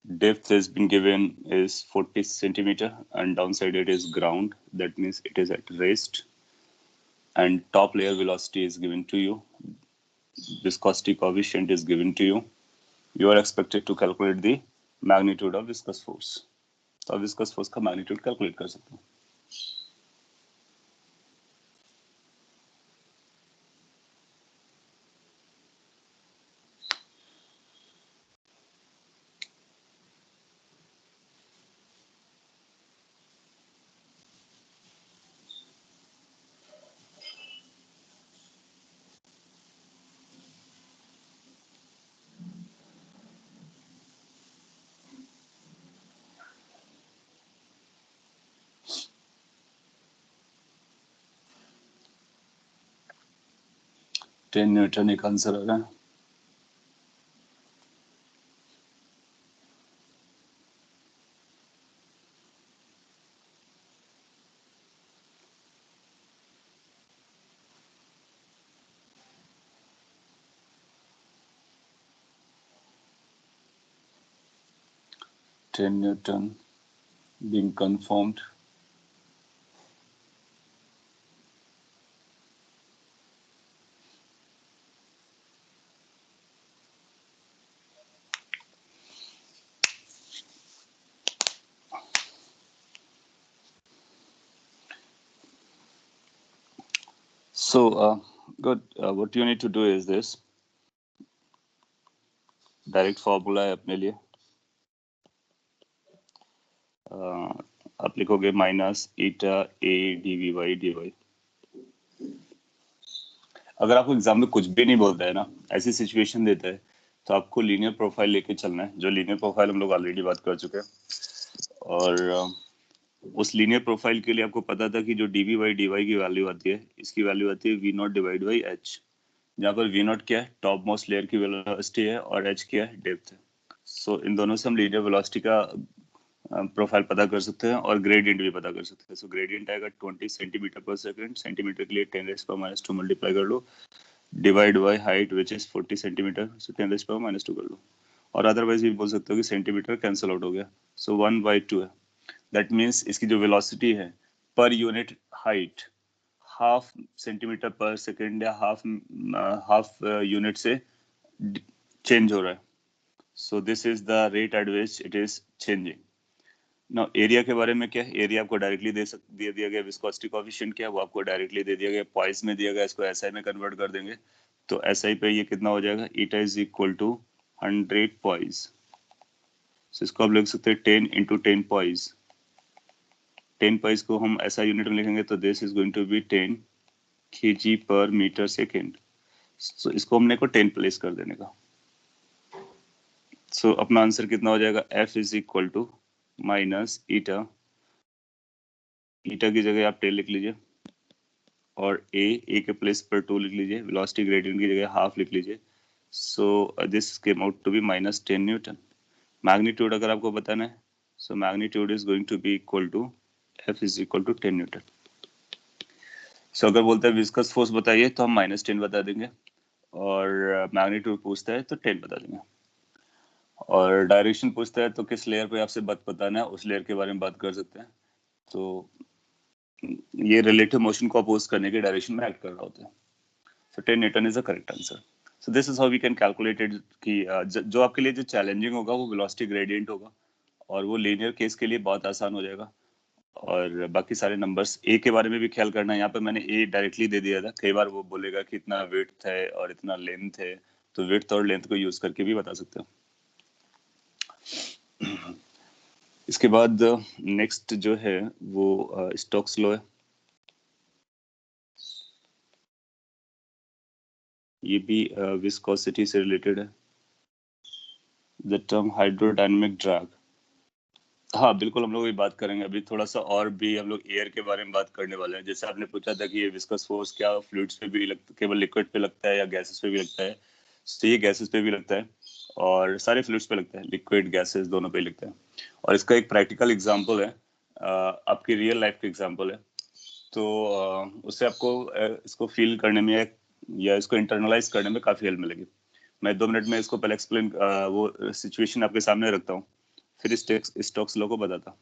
depth has been given is 40 centimeter and downside it is ground, that means it is at rest, and top layer velocity is given to you, viscosity coefficient is given to you। You are expected to calculate the magnitude of viscous force। तो आप viscous force का magnitude calculate कर सकते हो। 10 न्यूटन एक आंसर आ रहा है। Newton being confirmed। So good, what you need to do is this, direct formula है अपने लिए। आप लिखोगे minus eta a d v y d y. अगर आपको एग्जाम में कुछ भी नहीं बोलता है ना, ऐसी सिचुएशन देता है तो आपको लीनियर प्रोफाइल लेके चलना है, जो लीनियर प्रोफाइल हम लोग ऑलरेडी बात कर चुके हैं। और उस लीनियर प्रोफाइल के लिए आपको पता था कि जो डीवी बाई डी वाई की वैल्यू आती है, इसकी वैल्यू आती है v naught divide by h, जहाँ पर वी नॉट क्या है, टॉप मोस्ट लेयर की वेलोसिटी है और एच क्या है, डेप्थ है। सो इन दोनों से हम लीनियर वेलोसिटी का प्रोफाइल पता कर सकते हैं और ग्रेडियंट भी पता कर सकते हैं। सो ग्रेडियंट आएगा 20 सेंटीमीटर पर सेकंड, सेंटीमीटर के लिए 10⁻² मल्टीप्लाई कर लो, divide by height which is 40 centimetre, so 10⁻² कर लो। और अदरवाइज भी बोल सकते हो कि सेंटीमीटर कैंसिल आउट हो गया, सो 1/2 है। दैट मीन्स इसकी जो वेलोसिटी है per unit height half centimetre पर सेकंड या हाफ यूनिट से चेंज हो रहा है। So this is the rate at which it is changing. Now area के बारे में क्या है, एरिया आपको डायरेक्टली दे दिया गया, विस्कोसिटी कोएफिशिएंट क्या है वो आपको डायरेक्टली दे दिया गया, पॉइस में दिया गया, इसको एसआई में कन्वर्ट कर देंगे तो एसआई पे ये कितना हो जाएगा, eta is equal to 100 poise. So इसको आप लिख सकते हैं 10 इंटू 10 पॉइस। 10 पॉइस को हम एसआई यूनिट में लिखेंगे तो this is going to be 10 kg per metre second. So इसको हमने को 10 प्लेस कर देने का। सो अपना आंसर कितना हो जाएगा, F is equal to minus eta, eta की जगह आप टेन लिख लीजिए और ए के प्लेस पर 2 लिख लीजिए, वेलोसिटी ग्रेडियंट की जगह हाफ लिख लीजिए। So this came out to be minus 10 newton. Magnitude अगर आपको बताना है, so magnitude is going to be equal to F is equal to 10 newton. So अगर बोलता है विस्कस फोर्स बताइए तो हम माइनस 10 बता देंगे, और मैग्नीट्यूड पूछता है तो 10 बता देंगे, और डायरेक्शन पूछता है तो किस लेयर पे आपसे बात बताना है उस लेयर के बारे में बात कर सकते हैं। तो ये रिलेटिव मोशन को अपोज करने के डायरेक्शन में एक्ट कर रहा होता है। So 10 newton is the correct answer. So this is how we can calculate it कि जो आपके लिए जो चैलेंजिंग होगा वो वेलोसिटी ग्रेडियंट होगा, और वो लीनियर केस के लिए बहुत आसान हो जाएगा। और बाकी सारे नंबर्स ए के बारे में भी ख्याल करना है। यहाँ पे मैंने ए डायरेक्टली दे दिया था, कई बार वो बोलेगा कि इतना विड्थ है और इतना लेंथ है, तो विड्थ और लेंथ को यूज करके भी बता सकते हो। इसके बाद नेक्स्ट जो है वो स्टोक्स लॉ है। ये भी विस्कोसिटी से रिलेटेड है। द टर्म हाइड्रोडायनेमिक ड्रैग, हाँ बिल्कुल हम लोग भी बात करेंगे। अभी थोड़ा सा और भी हम लोग एयर के बारे में बात करने वाले हैं। जैसे आपने पूछा था कि ये विस्कस फोर्स क्या फ्लूइड्स पे भी केवल लिक्विड पे लगता है या गैसेस पे भी लगता है, तो ये गैसेस पे भी लगता है और सारे फ्लूइड्स पे लगता है, लिक्विड गैसेस दोनों पे लगता है। और इसका एक प्रैक्टिकल एग्जाम्पल है, आपकी रियल लाइफ का एग्जाम्पल है। तो उससे आपको इसको फील करने में या इसको इंटरनलाइज करने में काफी हेल्प मिलेगी। मैं 2 मिनट में इसको पहले एक्सप्लेन वो सिचुएशन आपके सामने रखता हूँ, फिर स्टोक्स लॉ को बताता।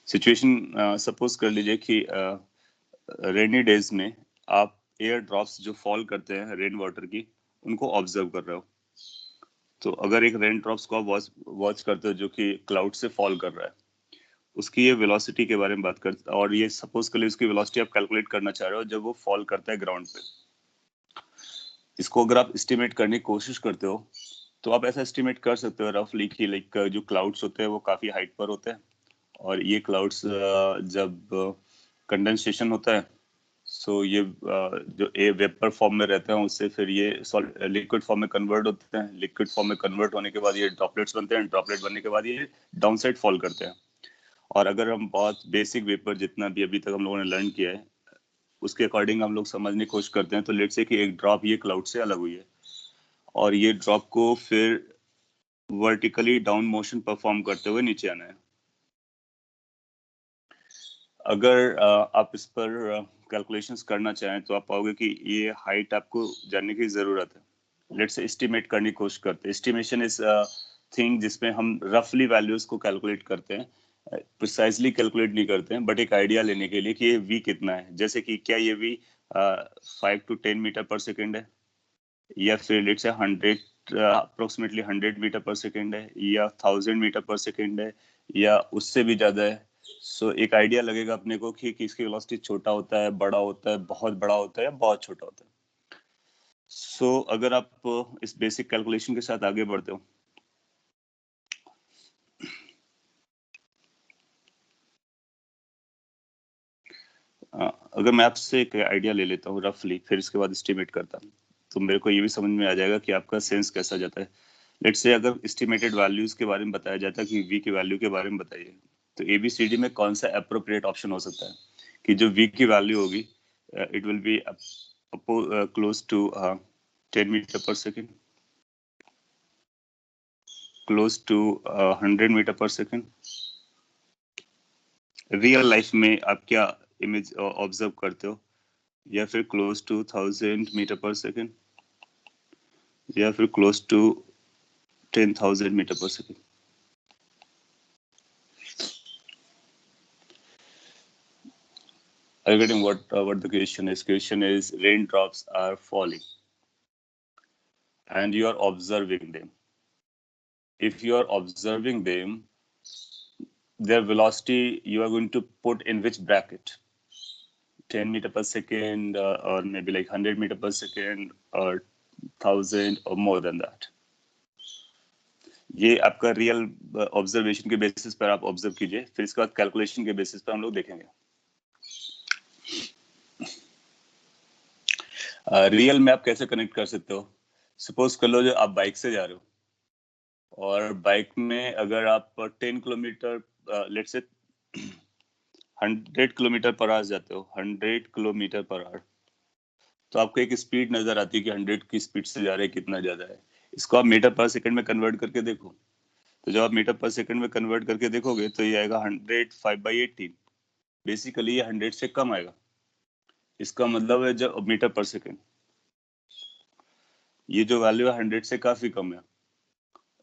सिचुएशन सपोज कर लीजिए कि रेनी डेज में आप एयर ड्रॉप्स जो फॉल करते हैं रेन वाटर की, उनको ऑब्जर्व कर रहे हो। तो अगर एक रेन ड्रॉप्स को आप वॉच करते हो जो कि क्लाउड से फॉल कर रहा है, उसकी ये वेलोसिटी के बारे में बात करते, और ये सपोज कर लीजिए उसकी वेलोसिटी आप कैलकुलेट करना चाह रहे हो जब वो फॉल करता है ग्राउंड पे। इसको अगर आप एस्टिमेट करने की कोशिश करते हो तो आप ऐसा एस्टिमेट कर सकते हो रफली कि लाइक जो क्लाउड्स होते हैं वो काफी हाइट पर होते हैं, और ये क्लाउड्स जब कंडेंसेशन होता है, सो ये जो ए वेपर फॉर्म में रहते हैं उससे फिर ये लिक्विड फॉर्म में कन्वर्ट होते हैं। लिक्विड फॉर्म में कन्वर्ट होने के बाद ये ड्रॉपलेट्स बनते हैं, ड्रॉपलेट बनने के बाद ये डाउन साइड फॉल करते हैं। और अगर हम बहुत बेसिक वेपर जितना भी अभी तक हम लोगों ने लर्न किया है उसके अकॉर्डिंग हम लोग समझने की कोशिश करते हैं, तो लेट्स से कि एक ड्रॉप ये क्लाउड से अलग हुई है और ये ड्रॉप को फिर वर्टिकली डाउन मोशन परफॉर्म करते हुए नीचे आना है। अगर आप इस पर कैलकुलेशंस करना चाहें तो आप पाओगे कि ये हाइट आपको जानने की जरूरत है। लेट्स से एस्टिमेट करने की कोशिश करते हैं। एस्टिमेशन इज थिंग जिसमें हम रफली वैल्यूज को कैलकुलेट करते हैं, प्रिसाइजली कैलकुलेट नहीं करते हैं, बट एक आइडिया लेने के लिए कि ये वी कितना है। जैसे कि क्या ये we 5 to 10 metre per second है, या फिर let's say 100 approximately 100 metre per second है, या 1000 मीटर पर सेकेंड है, या उससे भी ज्यादा है। सो एक आइडिया लगेगा अपने को कि इसकी वेलोसिटी छोटा होता है, बड़ा होता है, बहुत बड़ा होता है या बहुत छोटा होता है। सो अगर आप इस बेसिक कैलकुलेशन के साथ आगे बढ़ते हो, अगर मैं आपसे एक आइडिया ले लेता हूँ रफली, फिर इसके बाद एस्टिमेट करता हूँ, तो मेरे को ये भी समझ में आ जाएगा कि आपका सेंस कैसा जाता है। लेट्स से अगर एस्टिमेटेड वैल्यूज के बारे में बताया जाता है कि वी की वैल्यू के बारे में बताइए, तो एबीसीडी में कौन सा अप्रोप्रिएट ऑप्शन हो सकता है कि जो वी की वैल्यू होगी it will be close to 10 metre per second, close to 100 metre per second. Real life में आप क्या इमेज ऑब्जर्व करते हो, या फिर close to 1000 metre per second, या फिर close to 10,000 metre per second. Are you getting what the question is? Question is raindrops are falling and you are observing them. If you are observing them, their velocity you are going to put in which bracket? 10 meter per second, or maybe like 100 meter per second, or 1000 or more than that. ये आपका रियल ऑब्जर्वेशन के बेसिस पर आप ऑब्जर्व कीजिए, फिर इसके बाद कैलकुलेशन के बेसिस पर हम लोग देखेंगे। रियल में आप कैसे कनेक्ट कर सकते हो? सपोज कर लो जो आप बाइक से जा रहे हो और बाइक में अगर आप 10 kilometre let's say 100 kilometre per hour जाते हो, 100 किलोमीटर पर आवर, तो आपको एक स्पीड नजर आती है कि 100 की स्पीड से जा रहे हैं, कितना ज्यादा है। इसको आप मीटर पर सेकंड में कन्वर्ट करके देखो, तो जब आप मीटर पर सेकंड में कन्वर्ट करके देखोगे तो ये आएगा 105/18। बेसिकली ये 100 से कम आएगा। इसका मतलब है जब मीटर पर सेकंड, ये जो वैल्यू है 100 से काफी कम है।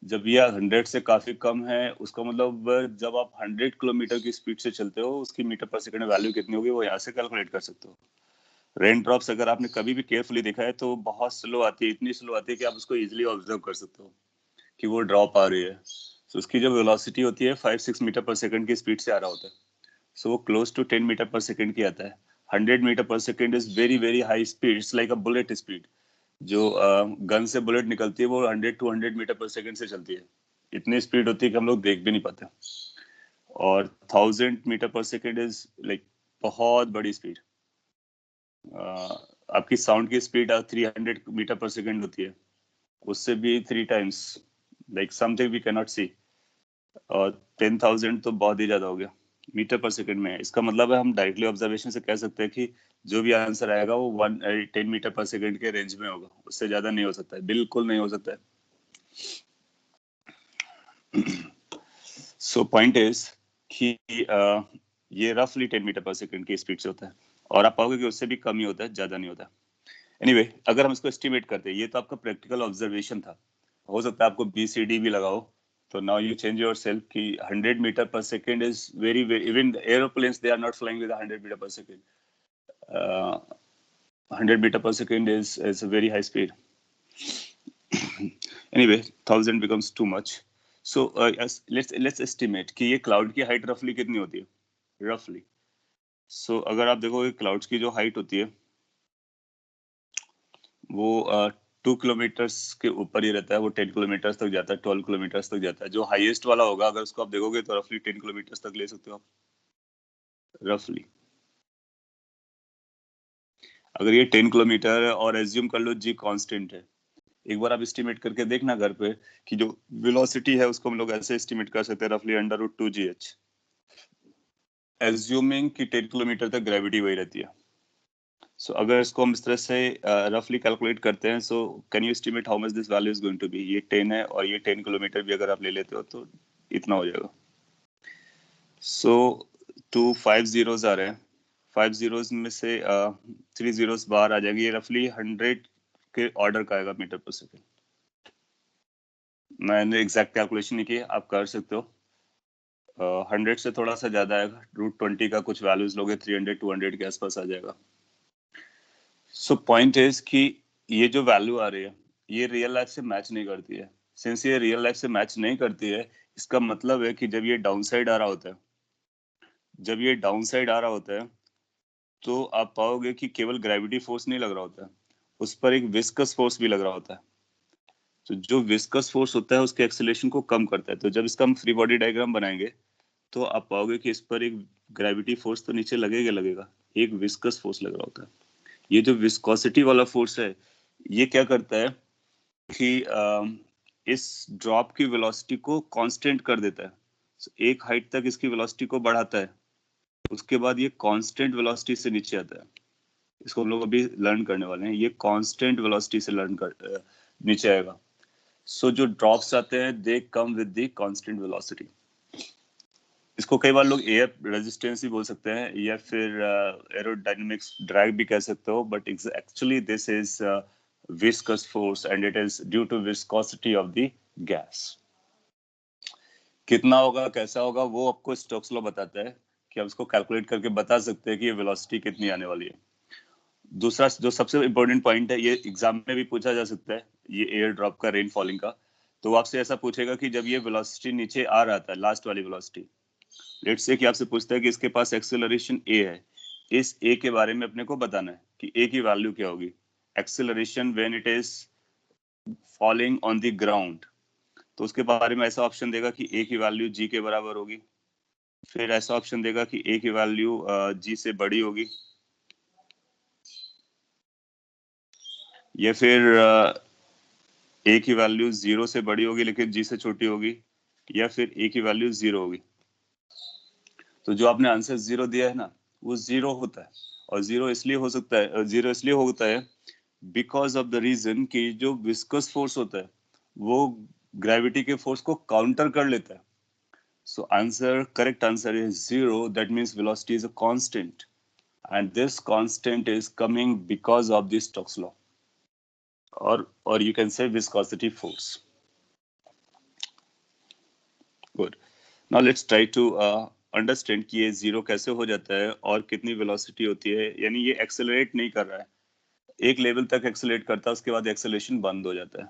जब ये 100 से काफी कम है, उसका मतलब जब आप 100 किलोमीटर की स्पीड से चलते हो, उसकी मीटर पर सेकंड वैल्यू कितनी होगी वो यहाँ से कैलकुलेट कर सकते हो। रेन ड्रॉप्स अगर आपने कभी भी केयरफुली देखा है तो बहुत स्लो आती है, इतनी स्लो आती है कि आप उसको इजीली ऑब्जर्व कर सकते हो कि वो ड्रॉप आ रही है। सो उसकी जो वेलोसिटी होती है 5-6 मीटर पर सेकंड की स्पीड से आ रहा होता है। सो वो क्लोज टू 10 मीटर पर सेकंड की आता है। 100 मीटर पर second is very very high speed, it's like a bullet speed. जो गन से बुलेट निकलती है वो 100-200 मीटर पर सेकंड से चलती है। इतनी स्पीड होती है कि हम लोग देख भी नहीं पाते। और 1000 मीटर पर सेकंड इज लाइक बहुत बड़ी स्पीड। आपकी साउंड की स्पीड 300 मीटर पर सेकंड होती है, उससे भी 3 times, like something we can not see. और 10,000 तो बहुत ही ज्यादा हो गया मीटर पर सेकंड में। इसका मतलब है हम डायरेक्टली ऑब्जर्वेशन से कह सकते हैं कि जो भी आंसर आएगा वो 10 मीटर पर सेकंड के रेंज में होगा, उससे ज्यादा नहीं हो सकता है, बिल्कुल नहीं हो सकता है। सो पॉइंट इज कि ये रफली 10 मीटर पर सेकंड की स्पीड से होता है, और आप पाओगे कि उससे भी कम ही होता है, ज्यादा नहीं होता। एनीवे, अगर हम इसको एस्टिमेट करते हैं, ये तो आपका प्रैक्टिकल ऑब्जर्वेशन था, हो सकता है आपको BCD भी लगाओ। तो now you change yourself कि 100 metre per second is very even aeroplanes they are not flying with 100 metre per second. 100 metre per second is a very high speed. Anyway, 1000 becomes too much. So yes, let's estimate कि ये क्लाउड की हाइट रफली कितनी होती है, रफली। सो अगर आप देखोगे क्लाउड्स की जो हाइट होती है वो 2 किलोमीटर्स के ऊपर ही रहता है, वो 10 किलोमीटर्स तक जाता है, 12 किलोमीटर्स तक जाता है। जो हाईएस्ट वाला होगा अगर उसको आप देखोगे तो रफली 10 किलोमीटर्स तक ले सकते हो आप, रफली। अगर ये 10 किलोमीटर है और एज्यूम कर लो जी कांस्टेंट है, एक बार आप एस्टिमेट करके देखना घर पे कि जो वेलोसिटी है उसको हम लोग ऐसे एस्टिमेट कर सकते हैं, रफली √2gh, एज्यूमिंग कि 10 किलोमीटर तक ग्रेविटी वही रहती है। सो अगर इसको हम इस तरह से रफली कैलकुलेट करते हैं, so can you estimate how much this value is going to be. ये 10 है और ये 10 किलोमीटर भी अगर आप ले लेते हो तो इतना हो जाएगा। सो 5 जीरोस आ रहे हैं, 5 जीरोस में से 3 जीरोस बाहर आ जाएंगे, ये रफली 100 के ऑर्डर का आएगा मीटर पर सेकेंड। मैंने एग्जैक्ट कैलकुलेशन नहीं की, आप कर सकते हो। 100 से थोड़ा सा ज्यादा आएगा, √20 का कुछ वैल्यूज लोगे 300-200 के आसपास आ जाएगा। सो पॉइंट इज कि ये जो वैल्यू आ रही है ये रियल लाइफ से मैच नहीं करती है। सिंस ये रियल लाइफ से मैच नहीं करती है, इसका मतलब है कि जब ये डाउन साइड आ रहा होता है, जब ये डाउन साइड आ रहा होता है तो आप पाओगे कि केवल ग्रेविटी फोर्स नहीं लग रहा होता है, उस पर एक विस्कस फोर्स भी लग रहा होता है। तो जो विस्कस फोर्स होता है उसके एक्सेलरेशन को कम करता है। तो जब इसका हम फ्री बॉडी डायग्राम बनाएंगे तो आप पाओगे कि इस पर एक ग्रेविटी फोर्स तो नीचे लगेगा लगेगा, एक विस्कस फोर्स लग रहा होता है। ये जो विस्कोसिटी वाला फोर्स है ये क्या करता है कि इस ड्रॉप की वेलोसिटी को कांस्टेंट कर देता है। एक हाइट तक इसकी वेलोसिटी को बढ़ाता है, उसके बाद ये कांस्टेंट वेलोसिटी से नीचे आता है। इसको हम लोग अभी लर्न करने वाले हैं, ये कांस्टेंट वेलोसिटी से नीचे आएगा। सो जो ड्रॉप्स आते हैं they come with the constant velocity. इसको कई बार लोग एयर रेजिस्टेंस भी बोल सकते हैं या फिर एरोडायनेमिक्स ड्रैग भी कह सकते हो, but actually this is viscous force and it is due to viscosity of the gas. कितना होगा कैसा होगा वो आपको स्टोक्स लॉ बताता है कि आप इसको कैलकुलेट करके बता सकते हैं कि ये वेलोसिटी कितनी आने वाली है। दूसरा जो सबसे इंपॉर्टेंट पॉइंट है, ये एग्जाम में भी पूछा जा सकता है, ये एयर ड्रॉप का, रेन फॉलिंग का। तो वो आपसे ऐसा पूछेगा कि जब ये वेलोसिटी नीचे आ रहा था, लास्ट वाली वेलोसिटी, लेट्स से कि आपसे पूछता है कि इसके पास एक्सेलरेशन a है, इस a के बारे में अपने को बताना है कि a की वैल्यू क्या होगी। Acceleration when it is falling on the ground, तो उसके बारे में ऐसा ऑप्शन देगा कि a की वैल्यू g के बराबर होगी। फिर ऐसा ऑप्शन देगा कि a की वैल्यू g से बड़ी होगी, या फिर ए की वैल्यू 0 से बड़ी होगी लेकिन जी से छोटी होगी, या फिर ए की वैल्यू 0 होगी। तो जो आपने आंसर 0 दिया है ना, वो 0 होता है। और 0 इसलिए हो सकता है, 0 इसलिए होता है बिकॉज ऑफ द रीजन कि जो विस्कस फोर्स होता है वो ग्रेविटी के फोर्स को काउंटर कर लेता है। So answer, correct answer is 0। That means velocity is a constant, and this constant is coming because of the Stokes law, or you can say viscosity force. Good. Now let's try to understand कि ये जीरो कैसे हो जाता है और कितनी वेलोसिटी होती है। यानी ये एक्सेलरेट नहीं कर रहा है, एक लेवल तक एक्सेलरेट करता है, उसके बाद एक्सेलरेशन बंद हो जाता है।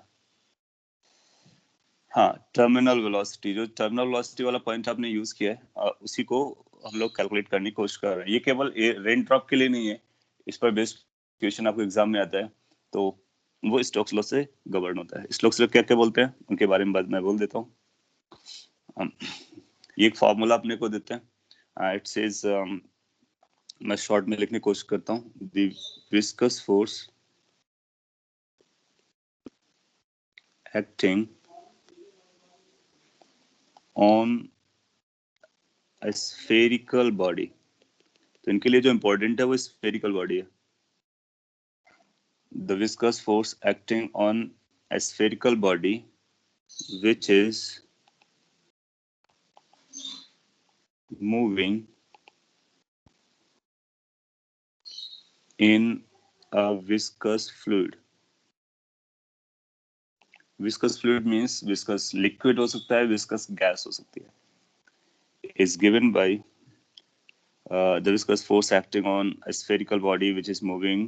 हाँ, टर्मिनल वेलोसिटी, जो टर्मिनल वेलोसिटी वाला पॉइंट आपने यूज किया है, उसी को हम लोग कैलकुलेट करने की कोशिश कर रहे हैं। ये केवल रेन ड्रॉप के लिए नहीं है, इस पर बेस्ड क्वेश्चन आपको एग्जाम में आता है, तो वो स्टोक्स लॉ से गवर्न होता है। स्टोक्स लॉ क्या क्या बोलते हैं उनके बारे में बाद में बोल देता हूँ। ये एक फॉर्मूला अपने को देते हैं। इट सेज, मैं शॉर्ट में लिखने की कोशिश करता हूँ, the viscous force acting on a spherical body। तो इनके लिए जो इंपॉर्टेंट है वो स्फेरिकल बॉडी है। The viscous force acting on a spherical body which is moving in a viscous fluid। Viscous fluid means viscous liquid हो सकता है, viscous gas हो सकती है। Is given by the viscous force acting on a spherical body which is moving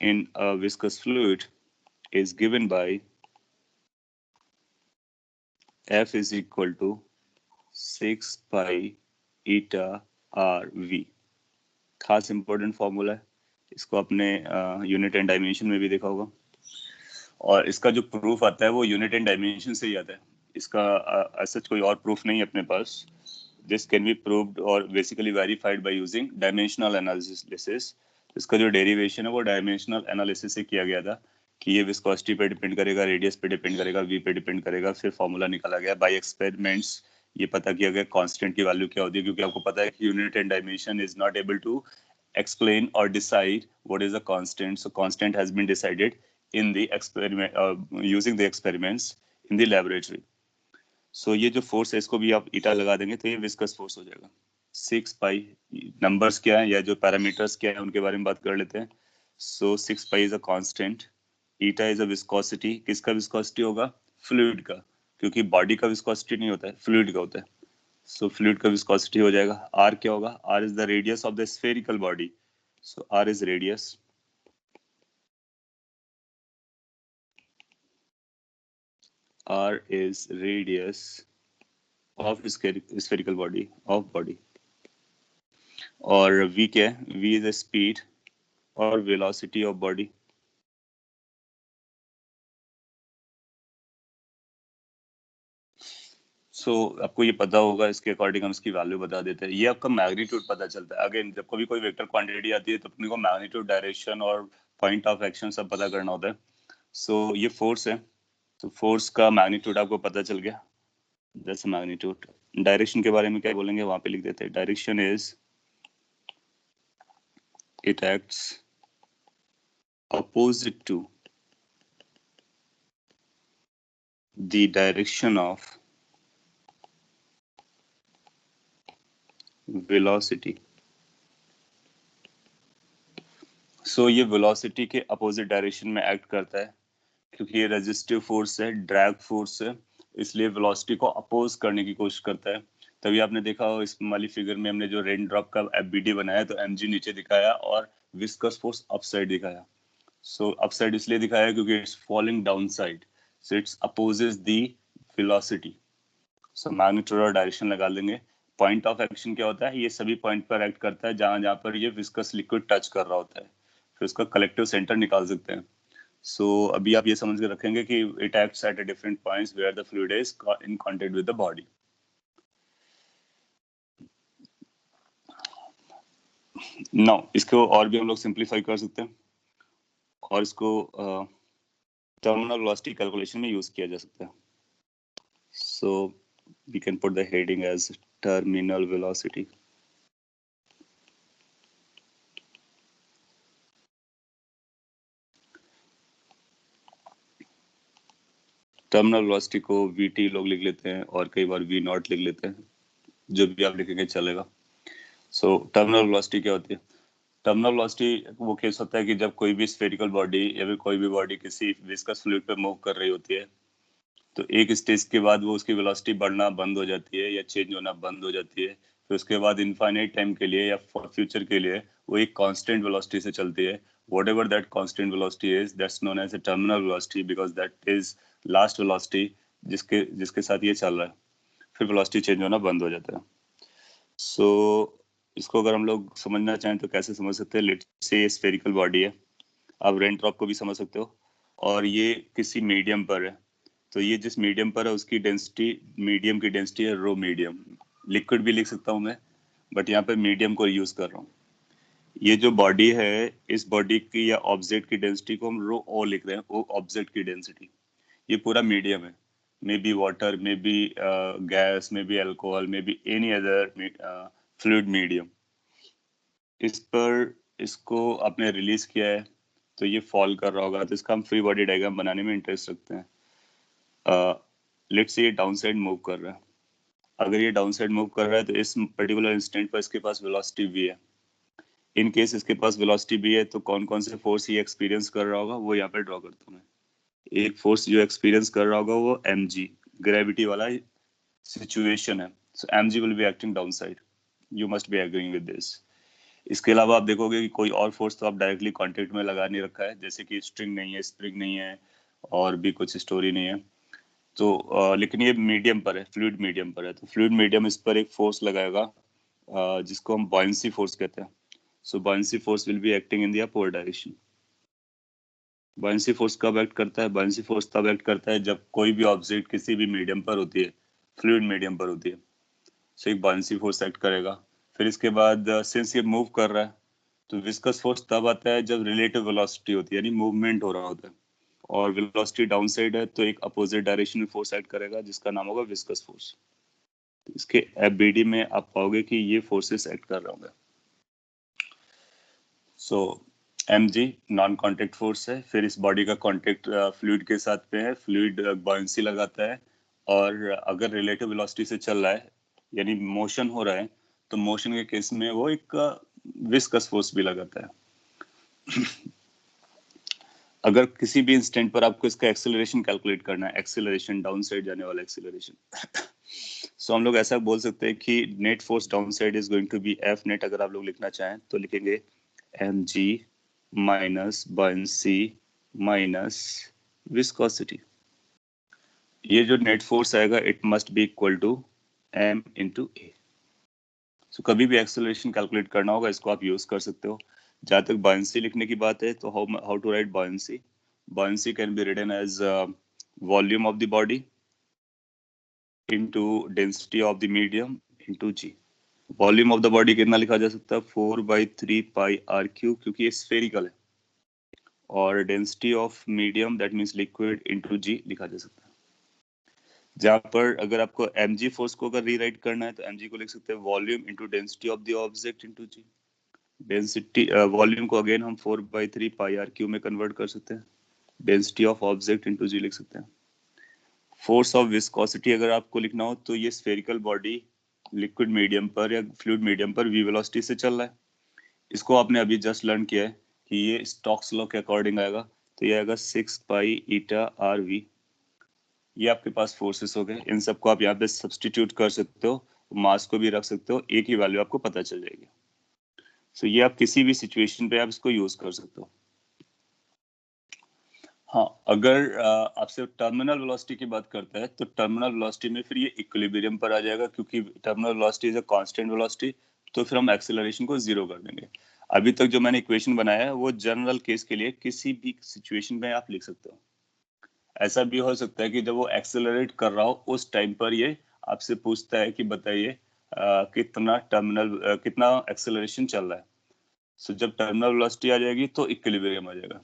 in a viscous fluid is given by F is equal to 6 pi eta r v। खास इंपॉर्टेंट फॉर्मूला है, इसको आपने यूनिट एंड डायमेंशन में भी देखा होगा, और इसका जो प्रूफ आता है वो यूनिट एंड डायमेंशन से ही आता है। इसका सच कोई और प्रूफ नहीं है अपने पास। दिस कैन बी प्रूव्ड और basically verified by using dimensional analysis. इसका जो डेरिवेशन है वो डायमेंशनल एनालिसिस से किया गया था कि ये विस्कोसिटी पे डिपेंड करेगा, रेडियस पे डिपेंड करेगा, वी पे डिपेंड करेगा। फिर फॉर्मूला निकाला गया बाय एक्सपेरिमेंट्स। ये पता किया गया कांस्टेंट की वैल्यू क्या होती है, क्योंकि आपको पता है कि unit and dimension is not able to explain or decide what is a constant. So constant has been decided in the experiment, using the experiments in the laboratory. So ये जो फोर्स है इसको भी आप ईटा लगा देंगे तो ये विस्कस फोर्स हो जाएगा। 6 पाई, नंबर्स क्या है या जो पैरामीटर्स क्या है उनके बारे में बात कर लेते हैं। सो 6 pi is a constant, eta is a viscosity. किसका विस्कोसिटी होगा? फ्लूइड का, क्योंकि बॉडी का विस्कोसिटी नहीं होता है, फ्लूइड का होता है। सो फ्लूइड का विस्कोसिटी हो जाएगा। आर क्या होगा? R is the radius of the spherical body. So R is radius. R is radius of spherical body, of body। और V क्या है? V is the speed और velocity of body। सो आपको ये पता होगा, इसके अकॉर्डिंग हम इसकी वैल्यू बता देते हैं। ये आपका मैग्नीट्यूड पता चलता है। अगेन जब कभी कोई वेक्टर क्वांटिटी आती है तो अपने को मैग्नीट्यूड, डायरेक्शन और पॉइंट ऑफ एक्शन सब पता करना होता है। सो ये फोर्स है, तो फोर्स का मैग्नीट्यूड आपको पता चल गया, दैट्स मैग्नीट्यूड। डायरेक्शन के बारे में क्या बोलेंगे वहां पे लिख देते हैं। Direction is, it acts opposite to the direction of velocity। सो ये वेलोसिटी के अपोजिट डायरेक्शन में एक्ट करता है, क्योंकि ये रेजिस्टिव फोर्स है, ड्रैग फोर्स है, इसलिए वेलोसिटी को अपोज करने की कोशिश करता है। तभी आपने देखा हो इस वाली फिगर में हमने जो रेन ड्रॉप का एफबीडी बनाया तो एमजी नीचे दिखाया और विस्कस फोर्स अपसाइड दिखाया। सो अपसाइड इसलिए दिखाया क्योंकि it's falling down side, so it's opposes the velocity. So magnitude और डायरेक्शन लगा लेंगे। पॉइंट ऑफ एक्शन क्या होता है? ये सभी पॉइंट पर एक्ट करता है जहां जहां पर ये विस्कस लिक्विड टच कर रहा होता है, फिर उसका कलेक्टिव सेंटर निकाल सकते हैं। सो अभी आप ये समझ के रखेंगे कि it acts at different points where the fluid is in contact with the body. Now इसको और भी हम लोग सिंप्लीफाई कर सकते हैं। और इसको टर्मिनल वेलोसिटी कैलकुलेशन में यूज किया जा सकता है. So we can put the heading as terminal velocity. Terminal velocity को vt लोग लिख लेते हैं और कई बार v नॉट लिख लेते हैं, जो भी आप लिखेंगे चलेगा. सो टर्मिनल वेलोसिटी क्या होती है? टर्मिनल वेलोसिटी वो केस होता है कि जब कोई भी स्फेरिकल बॉडी या फिर कोई भी बॉडी किसी विस्कस फ्लूइड पे मूव कर रही होती है, तो एक स्टेज के बाद वो उसकी वेलोसिटी बढ़ना बंद हो जाती है या चेंज होना बंद हो जाती है. फिर उसके बाद इनफाइनाइट टाइम के लिए या फ्यूचर के लिए वो एक कांस्टेंट वेलोसिटी से चलती है. whatever that constant velocity is, that's known as a terminal velocity because that is last velocity जिसके जिसके साथ ये चल रहा है. फिर वेलोसिटी चेंज होना बंद हो जाता है. सो इसको अगर हम लोग समझना चाहें तो कैसे समझ सकते हैं? लेट्स से ये स्फेरिकल बॉडी है, आप रेनट्रॉप को भी समझ सकते हो, और ये किसी मीडियम पर है. तो ये जिस मीडियम पर है उसकी डेंसिटी, मीडियम की डेंसिटी है रो मीडियम. लिक्विड भी लिख सकता हूँ मैं, बट यहाँ पे मीडियम को यूज कर रहा हूँ. ये जो बॉडी है, इस बॉडी की या ऑब्जेक्ट की डेंसिटी को हम रो ओ लिख रहे हैं, ओ ऑब्जेक्ट की डेंसिटी. ये पूरा मीडियम है, may be water, may be gas, may be alcohol, may be any other fluid medium. इस पर इसको आपने रिलीज किया है तो ये फॉल कर रहा होगा, तो इसका हम फ्री बॉडी डायग्राम बनाने में इंटरेस्ट रखते हैं. लेट्स से ये डाउन साइड मूव कर रहा है. अगर ये डाउन साइड मूव कर रहा है तो इस पर्टिकुलर इंस्टेंट पर इसके पास वेलोसिटी v है. इन केस इसके पास वेलोसिटी v है तो कौन कौन से फोर्स ये एक्सपीरियंस कर रहा होगा वो यहाँ पे ड्रॉ करता हूँ मैं. एक फोर्स जो एक्सपीरियंस कर रहा होगा वो mg, ग्रेविटी वाला सिचुएशन है. सो mg will be acting down side. You must be agreeing with this. इसके अलावा आप देखोगे कि कोई और फोर्स तो आप डायरेक्टली कॉन्टेक्ट में लगा नहीं रखा है, जैसे कि स्ट्रिंग नहीं है, स्प्रिंग नहीं है, और भी कुछ स्टोरी नहीं है. तो लेकिन ये मीडियम पर है, फ्लूइड मीडियम पर है, तो फ्लूइड मीडियम इस पर एक फोर्स लगाएगा जिसको हम बॉयंसी फोर्स कहते हैं. So buoyancy force will be acting in the upward direction. Buoyancy force कब एक्ट करता है? बॉयंसी फोर्स तब एक्ट करता है जब कोई भी ऑब्जेक्ट किसी भी मीडियम पर होती है, फ्लूइड मीडियम पर होती है. सो एक बॉयंसी फोर्स एक्ट करेगा. फिर इसके बाद सिंस ये मूव कर रहा है तो विस्कस फोर्स तब आता है जब रिलेटिव वेलोसिटी होती है, यानी मूवमेंट हो रहा होता है, और वेलोसिटी डाउन साइड है तो एक अपोजिट डायरेक्शन में फोर्स एक्ट करेगा जिसका नाम होगा विस्कस फोर्स. इसके एफबीडी में आप पाओगे कि ये फोर्सेस एक्ट कर रहे होंगे. सो mg नॉन कांटेक्ट फोर्स है. फिर इस बॉडी का कांटेक्ट फ्लूइड के साथ पे है, फ्लूइड बॉयंसी लगाता है, और अगर रिलेटिव वेलोसिटी से चल रहा है यानी मोशन हो रहा है तो मोशन के केस में वो एक विस्कस फोर्स भी लगाता है. अगर किसी भी इंस्टेंट पर आपको इसका एक्सेलरेशन कैलकुलेट करना है, एक्सेलरेशन डाउन साइड जाने वाला एक्सेलरेशन, सो हम लोग ऐसा बोल सकते हैं कि net force down side is going to be F net. अगर आप लोग लिखना चाहें तो लिखेंगे mg minus buoyancy minus viscosity. ये जो नेट फोर्स आएगा it must be equal to m into A. So कभी भी एक्सेलरेशन कैलकुलेट करना होगा इसको आप यूज कर सकते हो. जहां तक बॉयंसी लिखने की बात है तो how to write buoyancy? Buoyancy can be written as volume of the body into density of the medium into g. Volume of the body कितना लिखा जा सकता है? 4/3 पाई आर क्यू, क्योंकि ये स्फेरिकल है, और density of medium that means liquid into G लिखा जा सकता है. जहां पर अगर आपको mg फोर्स को अगर रीराइट करना है तो mg को लिख सकते हैं volume into density of the object into G. Density volume को अगेन हम 4/3 पाई आर क्यू में कन्वर्ट कर सकते हैं, density of object into G लिख सकते हैं. फोर्स ऑफ विस्कोसिटी अगर आपको लिखना हो तो ये स्फेरिकल बॉडी लिक्विड मीडियम पर या फ्लूइड मीडियम पर v वेलोसिटी से चल रहा है. इसको आपने अभी जस्ट लर्न किया है कि ये स्टोक्स लॉ के अकॉर्डिंग आएगा, तो ये आएगा 6 पाई ईटा आर वी. ये आपके पास फोर्सेस हो गए. इन सबको आप यहाँ पे सब्सटीट्यूट कर सकते हो, मास को भी रख सकते हो, एक ही वैल्यू आपको पता चल जाएगी. सो ये आप किसी भी सिचुएशन पे आप इसको यूज कर सकते हो. हाँ, अगर आपसे टर्मिनल वेलोसिटी की बात करता है तो टर्मिनल वेलोसिटी में फिर ये इक्विलिब्रियम पर आ जाएगा, क्योंकि terminal velocity is a constant velocity, तो फिर हम एक्सेलरेशन को जीरो कर देंगे. अभी तक जो मैंने इक्वेशन बनाया है वो जनरल केस के लिए किसी भी सिचुएशन में आप लिख सकते हो. ऐसा भी हो सकता है कि जब वो एक्सेलरेट कर रहा हो उस टाइम पर ये आपसे पूछता है कि बताइए कितना एक्सेलरेशन चल रहा है. सो जब टर्मिनल वेलोसिटी आ जाएगी तो इक्विलिब्रियम आ जाएगा.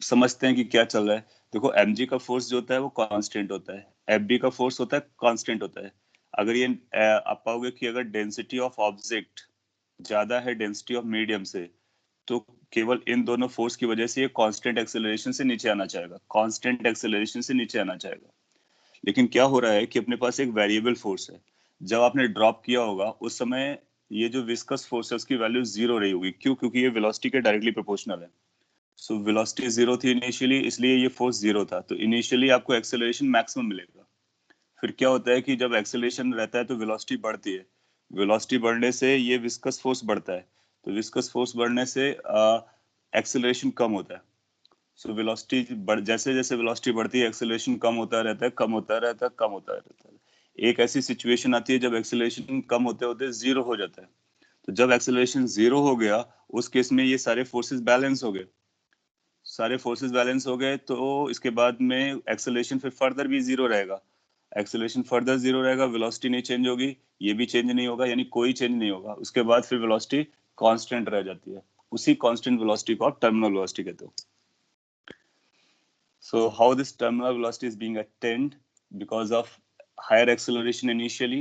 समझते हैं कि क्या चल रहा है। देखो mg का फोर्स जो होता है वो कांस्टेंट होता है, fb का फोर्स होता है कांस्टेंट होता है। अगर ये आप पाओगे कि अगर डेंसिटी ऑफ ऑब्जेक्ट ज्यादा है डेंसिटी ऑफ मीडियम से, तो केवल इन दोनों फोर्स की वजह से ये कांस्टेंट एक्सेलरेशन से नीचे आना चाहेगा, कांस्टेंट एक्सेलरेशन से नीचे आना चाहेगा। लेकिन क्या हो रहा है कि अपने पास एक वेरिएबल फोर्स है। जब आपने ड्रॉप किया होगा उस समय ये जो विस्कस फोर्स है उसकी वैल्यू जीरो रही होगी। क्यों? क्योंकि ये वेलोसिटी के डायरेक्टली प्रोपोर्शनल है। सो वेलोसिटी जीरो थी इनिशियली, इसलिए ये फोर्स जीरो था, तो इनिशियली आपको एक्सेलरेशन मैक्सिमम मिलेगा। फिर क्या होता है कि जब एक्सेलरेशन रहता है तो वेलोसिटी बढ़ती है, वेलोसिटी बढ़ने से ये विस्कस फोर्स बढ़ता है, तो विस्कस फोर्स बढ़ने से एक्सेलरेशन कम होता है। सो वेलोसिटी बढ़, जैसे जैसे वेलोसिटी बढ़ती है एक्सेलरेशन कम होता रहता है, कम होता रहता है, कम होता रहता है। एक ऐसी सिचुएशन आती है जब एक्सेलरेशन कम होते होते जीरो हो जाता है। तो जब एक्सेलरेशन जीरो हो गया उस केस में ये सारे फोर्सेस बैलेंस हो गए, सारे फोर्सेस बैलेंस हो गए, तो इसके बाद में एक्सेलरेशन फिर फर्दर भी जीरो रहेगा। एक्सेलरेशन फर्दर जीरो रहेगा, वेलोसिटी नहीं चेंज होगी, ये भी चेंज नहीं होगा, यानी कोई चेंज नहीं होगा। उसके बाद फिर वेलोसिटी कांस्टेंट रह जाती है। उसी कांस्टेंट वेलोसिटी को आप टर्मिनल वेलोसिटी कहते हो। So how this terminal velocity is being attained? Because of higher acceleration initially,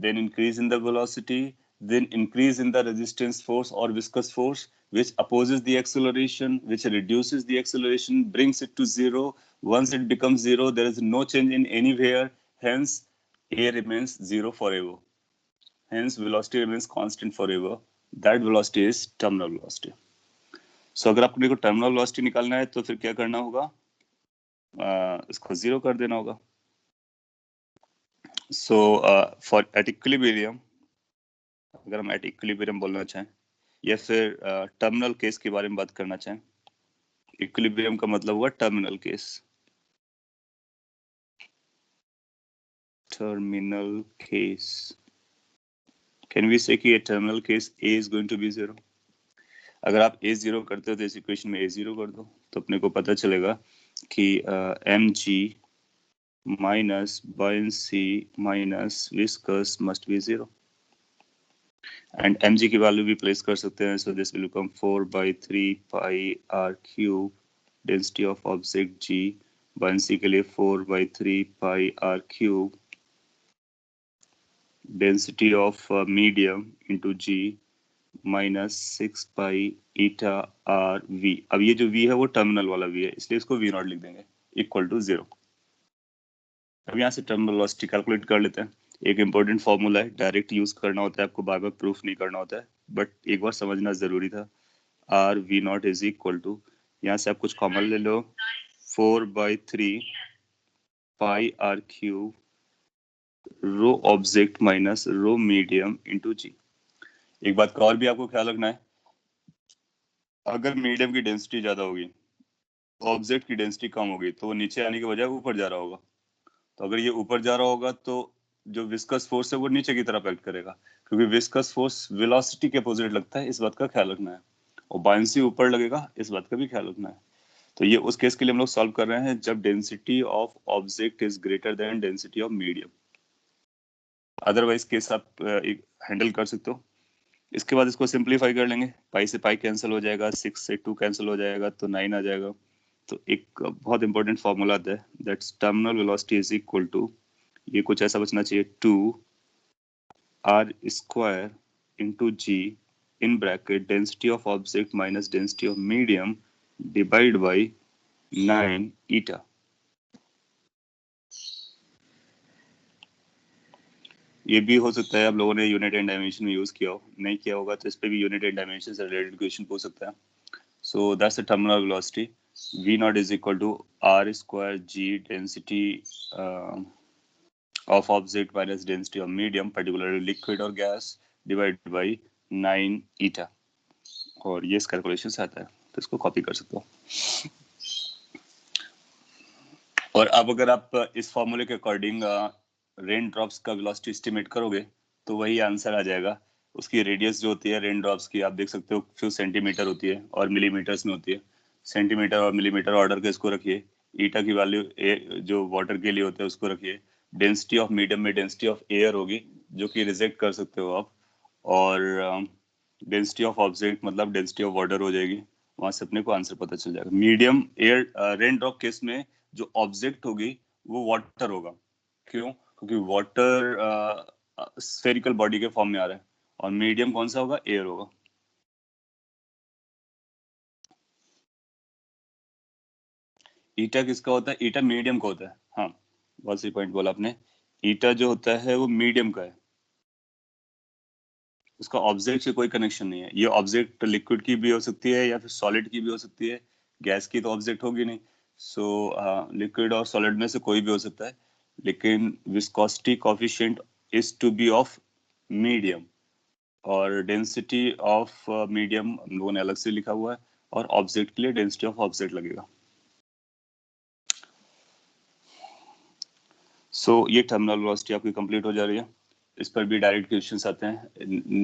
then increase in the velocity, then increase in the resistance force or viscous force, which opposes the acceleration, which reduces the acceleration, brings it to zero. Once it becomes zero, there is no change in anywhere. Hence, A remains zero forever. Hence, velocity remains constant forever. That velocity is terminal velocity. So अगर आपको terminal velocity निकालना है तो फिर क्या करना होगा? इसको जीरो कर देना होगा। सो फॉर एट इक्विलिब्रियम, अगर हम एट इक्विलिब्रियम बोलना चाहें या फिर टर्मिनल केस के बारे में बात करना चाहें, इक्विलिब्रियम का मतलब हुआ terminal case. Terminal case, can we say कि ये terminal case A is going to be zero. अगर आप ए जीरो करते हो तो इस इक्वेशन में ए जीरो कर दो, तो अपने को पता चलेगा कि M G minus buoyancy minus viscous must be zero, and mg की वैल्यू भी प्लेस कर सकते हैं। So this will become 4/3 pi r cube density of object g, buoyancy के लिए 4/3 pi r cube density of medium into g minus 6 pi eta r v। अब ये जो v है वो टर्मिनल वाला v है, इसलिए इसको v नॉट लिख देंगे, इक्वल टू जीरो। अब यहाँ से टर्मिनल वेलोसिटी कैलकुलेट कर लेते हैं। एक इंपॉर्टेंट फॉर्मूला है, डायरेक्ट यूज करना होता है, आपको बार बार प्रूफ नहीं करना होता है, बट एक बार समझना जरूरी था। R V naught is equal to, यहाँ से आप कुछ कॉमन ले लो, 4/3 pi R cube rho object minus rho medium into G. एक बात का और भी आपको ख्याल रखना है, अगर मीडियम की डेंसिटी ज्यादा होगी, ऑब्जेक्ट की डेंसिटी कम होगी, तो वो नीचे आने के बजाय ऊपर जा रहा होगा। तो अगर ये ऊपर जा रहा होगा तो जो विस्कस फोर्स है वो नीचे की तरफ एक्ट करेगा, क्योंकि विस्कस फोर्स वेलोसिटी के अपोजिट लगता है, इस बात का ख्याल रखना है। और बायंसी ऊपर लगेगा, इस बात का भी ख्याल रखना है। तो ये उस केस के लिए हम लोग सॉल्व कर रहे हैं जब density of object is greater than density of medium. Otherwise case आप हैंडल कर सकते हो। इसके बाद इसको सिंप्लीफाई कर लेंगे, पाई से पाई कैंसिल हो जाएगा, 6 से 2 कैंसिल हो जाएगा, तो 9 आ जाएगा। तो एक बहुत इंपॉर्टेंट फॉर्मूला आता है, that's terminal velocity is equal to, ये कुछ ऐसा बचना चाहिए, 2 r square into g in bracket density of object minus density of medium divided by 9 eta। ये भी हो सकता है आप लोगों ने यूनिट एंड डायमेंशन में यूज किया हो, नहीं किया होगा तो इस पे भी यूनिट एंड डायमेंशन से रिलेटेड क्वेश्चन पूछ सकता है। So that's the terminal velocity, v nought is equal to r square g डेंसिटी of object minus density of medium, particularly liquid or gas, divided by 9 eta। और ये इस कैलकुलेशन से आता है, तो इसको कॉपी कर सकते हो। और अब अगर आप इस फॉर्मूले के अकॉर्डिंग रेन ड्रॉप्स का वेलोसिटी एस्टिमेट करोगे तो वही आंसर आ जाएगा। उसकी रेडियस जो होती है रेन ड्रॉप्स की, आप देख सकते हो फ्यू सेंटीमीटर होती है और मिलीमीटर्स में होती है। सेंटीमीटर और मिलीमीटर ऑर्डर के इसको रखिए, ईटा की वैल्यू जो वाटर के लिए होता है उसको रखिए, डेंसिटी ऑफ मीडियम में डेंसिटी ऑफ एयर होगी जो कि रिजेक्ट कर सकते हो आप, और डेंसिटी ऑफ ऑब्जेक्ट मतलब डेंसिटी ऑफ वाटर हो जाएगी, वहां से अपने को आंसर पता चल जाएगा। Medium air rain drop case में जो ऑब्जेक्ट होगी वो वाटर होगा। क्यों? क्योंकि वाटर स्फेरिकल बॉडी के फॉर्म में आ रहा है, और मीडियम कौन सा होगा? एयर होगा। ईटा किसका होता है? ईटा मीडियम का होता है। हाँ, बहुत सही पॉइंट बोला आपने। ईटा जो होता है वो मीडियम का है, उसका ऑब्जेक्ट से कोई कनेक्शन नहीं है। ये ऑब्जेक्ट लिक्विड की भी हो सकती है या फिर सॉलिड की भी हो सकती है, गैस की तो ऑब्जेक्ट होगी नहीं। सो लिक्विड और सॉलिड में से कोई भी हो सकता है, लेकिन viscosity coefficient is to be of medium, और डेंसिटी ऑफ मीडियम हम लोगों ने अलग से लिखा हुआ है, और ऑब्जेक्ट के लिए डेंसिटी ऑफ ऑब्जेक्ट लगेगा। ये टर्मिनल वेलोसिटी आपकी कंप्लीट हो जा रही है। इस पर भी डायरेक्ट क्वेश्चंस आते हैं,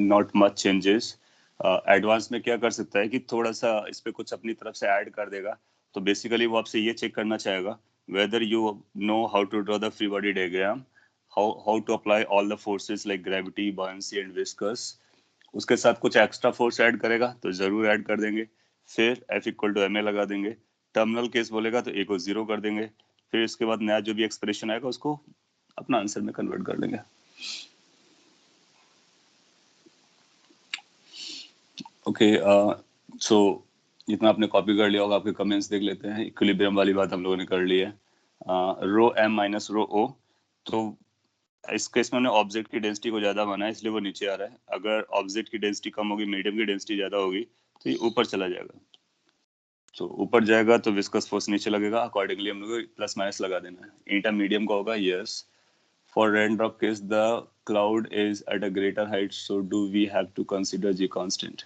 नॉट मच चेंजेस। एडवांस में क्या कर सकता है कि थोड़ा सा इस पे कुछ अपनी तरफ से ऐड कर देगा। तो बेसिकली वो आपसे ये चेक करना चाहेगा whether you know how to draw the free body diagram, how to apply all the forces like gravity, buoyancy and viscous. उसके साथ कुछ एक्स्ट्रा फोर्स ऐड करेगा तो जरूर ऐड कर देंगे। फिर F equal to M A लगा देंगे। टर्मिनल केस बोलेगा तो ए को 0 कर देंगे। फिर इसके बाद नया जो भी एक्सप्रेशन आएगा उसको अपना आंसर में कन्वर्ट कर लेंगे। ओके, सो जितना आपने कॉपी कर लिया होगा, आपके कमेंट्स देख लेते हैं। इक्विलिब्रियम वाली बात हम लोगों ने कर ली है। रो एम माइनस रो ओ, तो इस केस में हमने ऑब्जेक्ट की डेंसिटी को ज्यादा माना है, इसलिए वो नीचे आ रहा है। अगर ऑब्जेक्ट की डेंसिटी कम होगी, मीडियम की डेंसिटी ज्यादा होगी, तो ये ऊपर चला जाएगा। तो ऊपर जाएगा तो विस्कस फोर्स नीचे लगेगा, अकॉर्डिंगली हम लोग को प्लस माइनस लगा देना है। ईटा मीडियम का होगा, yes. For raindrop case the cloud is at a greater height, so do we have to consider G constant.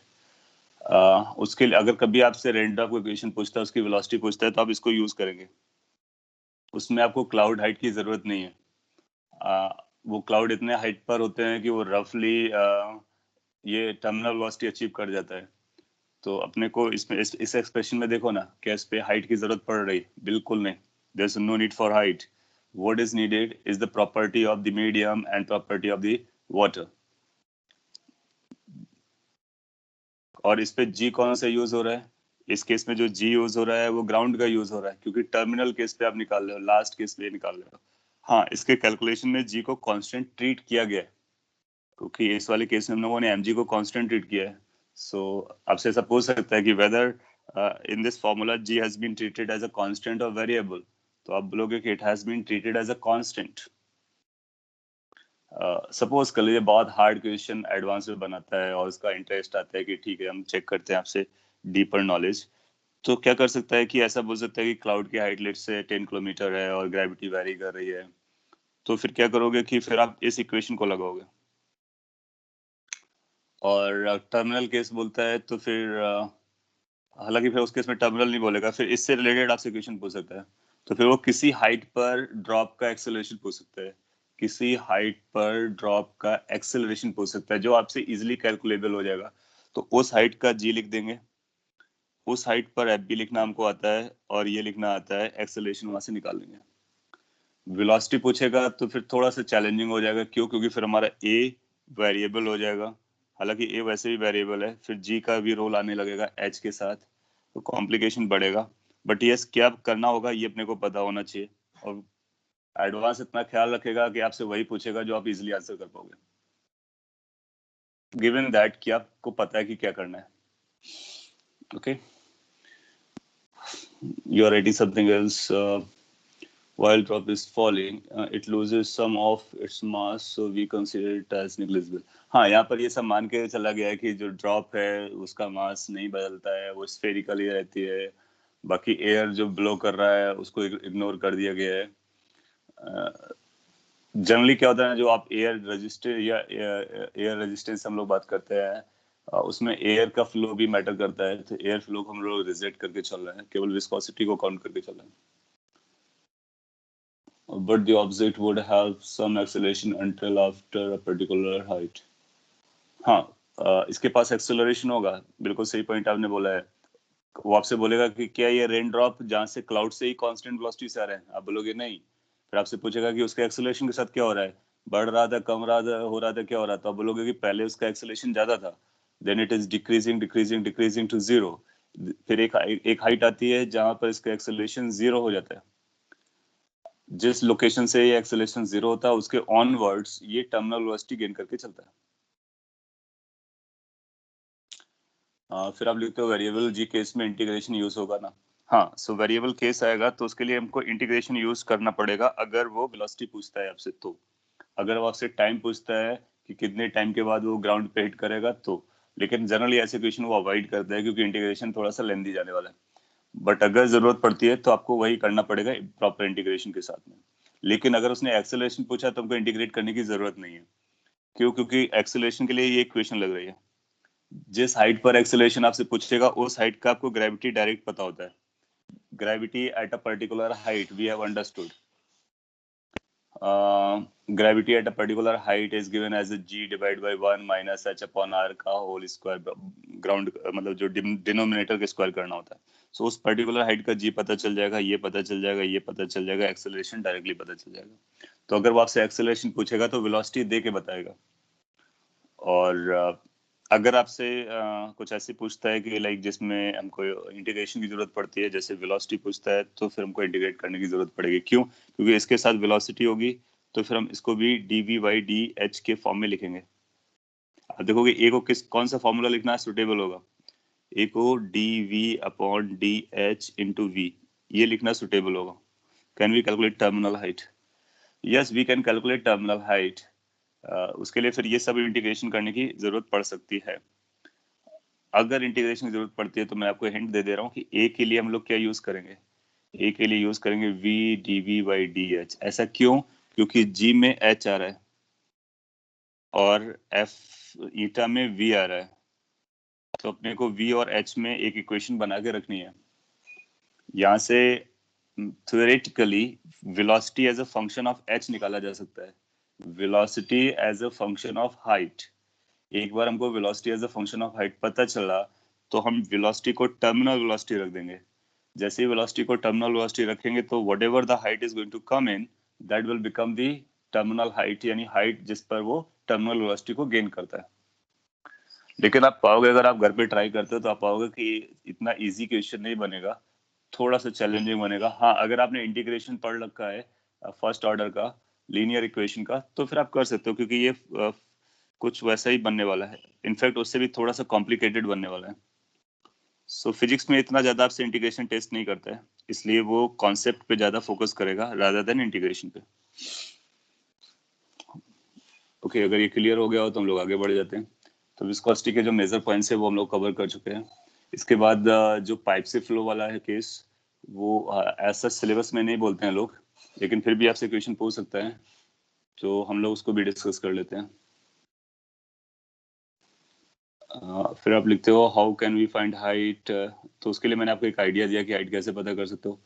उसके लिए अगर कभी आपसे रेनड्रॉप का क्वेश्चन पूछता है, उसकी वेलोसिटी पूछता है, तो आप इसको यूज करेंगे। उसमें आपको क्लाउड हाइट की जरूरत नहीं है। वो क्लाउड इतने हाइट पर होते हैं कि वो रफली ये टर्मिनल वेलोसिटी अचीव कर जाता है। तो अपने को इसमें इस एक्सप्रेशन में देखो ना, क्या इस पे हाइट की जरूरत पड़ रही? बिल्कुल नहीं। There is no need for height. What is needed is the property of the medium and property of the water. और इस पे जी कौन सा यूज हो रहा है? इस केस में जो जी यूज हो रहा है वो ग्राउंड का यूज हो रहा है, क्योंकि टर्मिनल केस पे आप निकाल रहे हो, लास्ट केस पे निकाल रहे हो। हाँ, इसके कैलकुलेशन में जी को कांस्टेंट ट्रीट किया गया है, क्योंकि इस वाले केस में हम लोगों ने एमजी को कांस्टेंट ट्रीट किया है। सो आपसे ऐसा पूछ सकता है कि whether in this formula G has been treated as a constant और वेरिएबल, तो आप बोलोगे कि it has been treated as a constant. Suppose कर लीजिए बहुत हार्ड क्वेश्चन एडवांस में बनाता है और उसका इंटरेस्ट आता है कि ठीक है हम चेक करते हैं आपसे डीपर नॉलेज, तो क्या कर सकता है कि ऐसा बोल सकता है कि क्लाउड की हाइट लेट से 10 किलोमीटर है और ग्रेविटी वेरी कर रही है। तो फिर क्या करोगे कि फिर आप इस इक्वेशन को लगाओगे, और टर्मिनल केस बोलता है तो फिर हालांकि फिर उस केस में टर्मिनल नहीं बोलेगा, फिर इससे रिलेटेड आपसे क्वेश्चन पूछ सकता है। तो फिर वो किसी हाइट पर ड्रॉप का एक्सेलरेशन पूछ सकता है, किसी हाइट पर ड्रॉप का एक्सेलरेशन पूछ सकता है, जो आपसे इजीली कैलकुलेबल हो जाएगा। तो उस हाइट का जी लिख देंगे, उस हाइट पर एफ बी लिखना हमको आता है, और ये लिखना आता है, एक्सेलरेशन वहां से निकाल लेंगे। वेलोसिटी पूछेगा तो फिर थोड़ा सा चैलेंजिंग हो जाएगा। क्यों? क्योंकि फिर हमारा ए वेरिएबल हो जाएगा, हालांकि ए वैसे भी वेरिएबल है, फिर जी का भी रोल आने लगेगा एच के साथ, तो कॉम्प्लिकेशन बढ़ेगा। बट यस, क्या करना होगा ये अपने को पता होना चाहिए, और एडवांस इतना ख्याल रखेगा कि आपसे वही पूछेगा जो आप इजीली आंसर कर पाओगे, गिवन दैट कि आपको पता है कि क्या करना है। Okay, you are writing something else. While drop is falling, it loses some of its mass, so we consider it as negligible. हाँ, यहाँ पर ये सब मान के चला गया है कि जो ड्रॉप है उसका मास नहीं बदलता है, वो स्फेरिकल ही रहती है। बाकी एयर जो ब्लो कर रहा है उसको इग्नोर कर दिया गया है। जनरली क्या होता है, जो आप एयर रजिस्टेंस या एयर रेजिस्टेंस हम लोग बात करते हैं, उसमें एयर का फ्लो भी मैटर करता है। तो एयर फ्लो को हम लोग रिजेक्ट करके चल रहे हैं, केवल विस्कोसिटी को काउंट करके चल रहे हैं। But the object would have some acceleration until after a particular height. हाँ, इसके पास एक्सेलरेशन होगा, बिल्कुल सही पॉइंट आपने बोला है। वो आपसे बोलेगा कि क्या ये रेन ड्रॉप जहाँ से क्लाउड से ही कांस्टेंट वेलोसिटी से आ रहा है? आप बोलोगे नहीं। फिर आपसे पूछेगा कि उसके एक्सेलरेशन के साथ क्या हो रहा है, बढ़ रहा था, कम रहा था, हो रहा था, क्या हो रहा था? आप बोलोगे कि पहले उसका एक्सेलरेशन ज्यादा था, then it is decreasing decreasing decreasing to 0। फिर एक हाइट आती है जहां पर इसका एक्सेलरेशन 0 हो जाता है। जिस लोकेशन से ये एक्सेलरेशन 0 होता है उसके ऑनवर्ड्स ये टर्मिनल वेलोसिटी गेन करके चलता है। फिर आप लिखते हो वेरिएबल जी केस में इंटीग्रेशन यूज होगा ना। हाँ, सो वेरिएबल केस आएगा तो उसके लिए हमको इंटीग्रेशन यूज करना पड़ेगा अगर वो वेलोसिटी पूछता है आपसे तो। अगर वो आपसे टाइम पूछता है कि कितने टाइम के बाद वो ग्राउंड पे हिट करेगा तो। लेकिन जनरली ऐसे क्वेश्चन वो अवॉइड करता है क्योंकि इंटीग्रेशन थोड़ा सा लेंदी जाने वाला है। बट अगर जरूरत पड़ती है तो आपको वही करना पड़ेगा प्रॉपर इंटीग्रेशन के साथ में। लेकिन अगर उसने एक्सेलरेशन पूछा तो हमको इंटीग्रेट करने की जरूरत नहीं है। क्यों? क्योंकि एक्सेलरेशन के लिए ये इक्वेशन लग रही है। जिस हाइट पर एक्सेलरेशन आपसे पूछेगा उस हाइट का आपको ग्रेविटी डायरेक्ट पता होता है। Gravity at a particular height we have understood. Gravity at a particular height is given as g divide by 1 minus h upon r का होल स्क्वायर। ग्राउंड मतलब जो डिनोमिनेटर के स्क्वायर करना होता है। सो उस पर्टिकुलर हाइट का g पता चल जाएगा, ये पता चल जाएगा, ये पता चल जाएगा, एक्सेलरेशन डायरेक्टली पता चल जाएगा। तो अगर वो आपसे एक्सेलरेशन पूछेगा तो वेलोसिटी दे के बताएगा। और अगर आपसे कुछ ऐसे पूछता है कि लाइक जिसमें हमको इंटीग्रेशन की जरूरत पड़ती है, जैसे वेलोसिटी पूछता है, तो फिर हमको इंटीग्रेट करने की जरूरत पड़ेगी। क्यों? क्योंकि इसके साथ वेलोसिटी होगी तो फिर हम इसको भी dv बाई डी एच के फॉर्म में लिखेंगे। अब देखोगे ए को कौन सा फॉर्मूला लिखना सुटेबल होगा। ए को dv upon D H into V, ये लिखना सुटेबल होगा। Can we calculate terminal height? Yes, we can calculate terminal height. उसके लिए फिर ये सब इंटीग्रेशन करने की जरूरत पड़ सकती है। अगर इंटीग्रेशन की जरूरत पड़ती है तो मैं आपको हिंट दे दे रहा हूँ कि ए के लिए हम लोग क्या यूज करेंगे। ए के लिए यूज करेंगे v dv by D H. ऐसा क्यों? क्योंकि g में h आ रहा है और f ईटा में v आ रहा है। तो अपने को v और h में एक इक्वेशन बना के रखनी है। यहाँ से theoretically velocity as a function of h निकाला जा सकता है। Velocity as a function of height. एक बार हमको velocity as a function of height पता चला तो हम वेलोसिटी को टर्मिनल वेलोसिटी रख देंगे। जैसे ही वेलोसिटी को टर्मिनल वेलोसिटी रखेंगे तो whatever the height is going to come in, that will become the terminal height, यानी हाइट जिस पर वो टर्मिनल वेलोसिटी को गेन करता है। लेकिन आप पाओगे, अगर आप घर पे ट्राई करते हो तो आप पाओगे कि इतना इजी क्वेश्चन नहीं बनेगा, थोड़ा सा चैलेंजिंग बनेगा। हाँ, अगर आपने इंटीग्रेशन पढ़ रखा है फर्स्ट ऑर्डर का, लीनियर इक्वेशन का, तो फिर आप कर सकते हो क्योंकि ये कुछ वैसा ही बनने वाला है। इनफैक्ट उससे भी थोड़ा सा कॉम्प्लिकेटेड बनने वाला है। सो फिजिक्स में इतना ज्यादा आपसे इंटीग्रेशन टेस्ट नहीं करता है, इसलिए वो कॉन्सेप्ट पे ज्यादा फोकस करेगा रादर देन इंटीग्रेशन पे। ओके, अगर ये क्लियर हो गया हो तो हम लोग आगे बढ़ जाते हैं। तो विस्कोसिटी के जो मेजर पॉइंट्स है वो हम लोग कवर कर चुके हैं। इसके बाद जो पाइप से फ्लो वाला है केस, वो ऐसा सिलेबस में नहीं बोलते हैं लोग, लेकिन फिर भी आपसे क्वेश्चन पूछ सकता है, तो हम लोग उसको भी डिस्कस कर लेते हैं। फिर आप लिखते हो how can we find height. तो उसके लिए मैंने आपको एक आइडिया दिया कि हाइट कैसे पता कर सकते हो।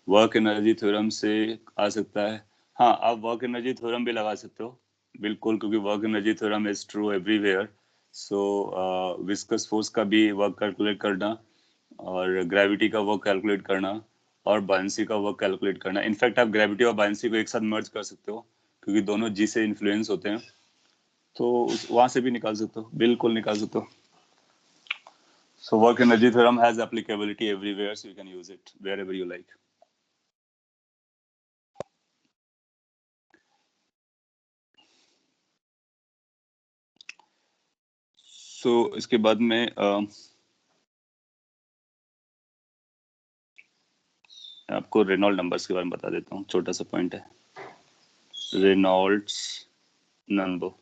वर्क एनर्जी थ्योरम से आ सकता है। हाँ, आप वर्क एनर्जी थ्योरम भी लगा सकते हो, बिल्कुल, क्योंकि work energy theorem is true everywhere. So viscous force का भी वर्क कैलकुलेट करना, और ग्रेविटी का वर्क कैलकुलेट करना, और बायंसी का वर्क कैलकुलेट करना। इनफैक्ट आप ग्रेविटी और बायंसी को एक साथ मर्ज कर सकते हो क्योंकि दोनों जी से इन्फ्लुएंस होते हैं, तो वहां से भी निकाल सकते हो, बिल्कुल निकाल सकते हो। So work energy theorem has applicability everywhere, so you can use it wherever you like. So इसके बाद में आपको रेनॉल्ड नंबर्स के बारे में बता देता हूँ, छोटा सा पॉइंट है, रेनॉल्ड्स नंबर।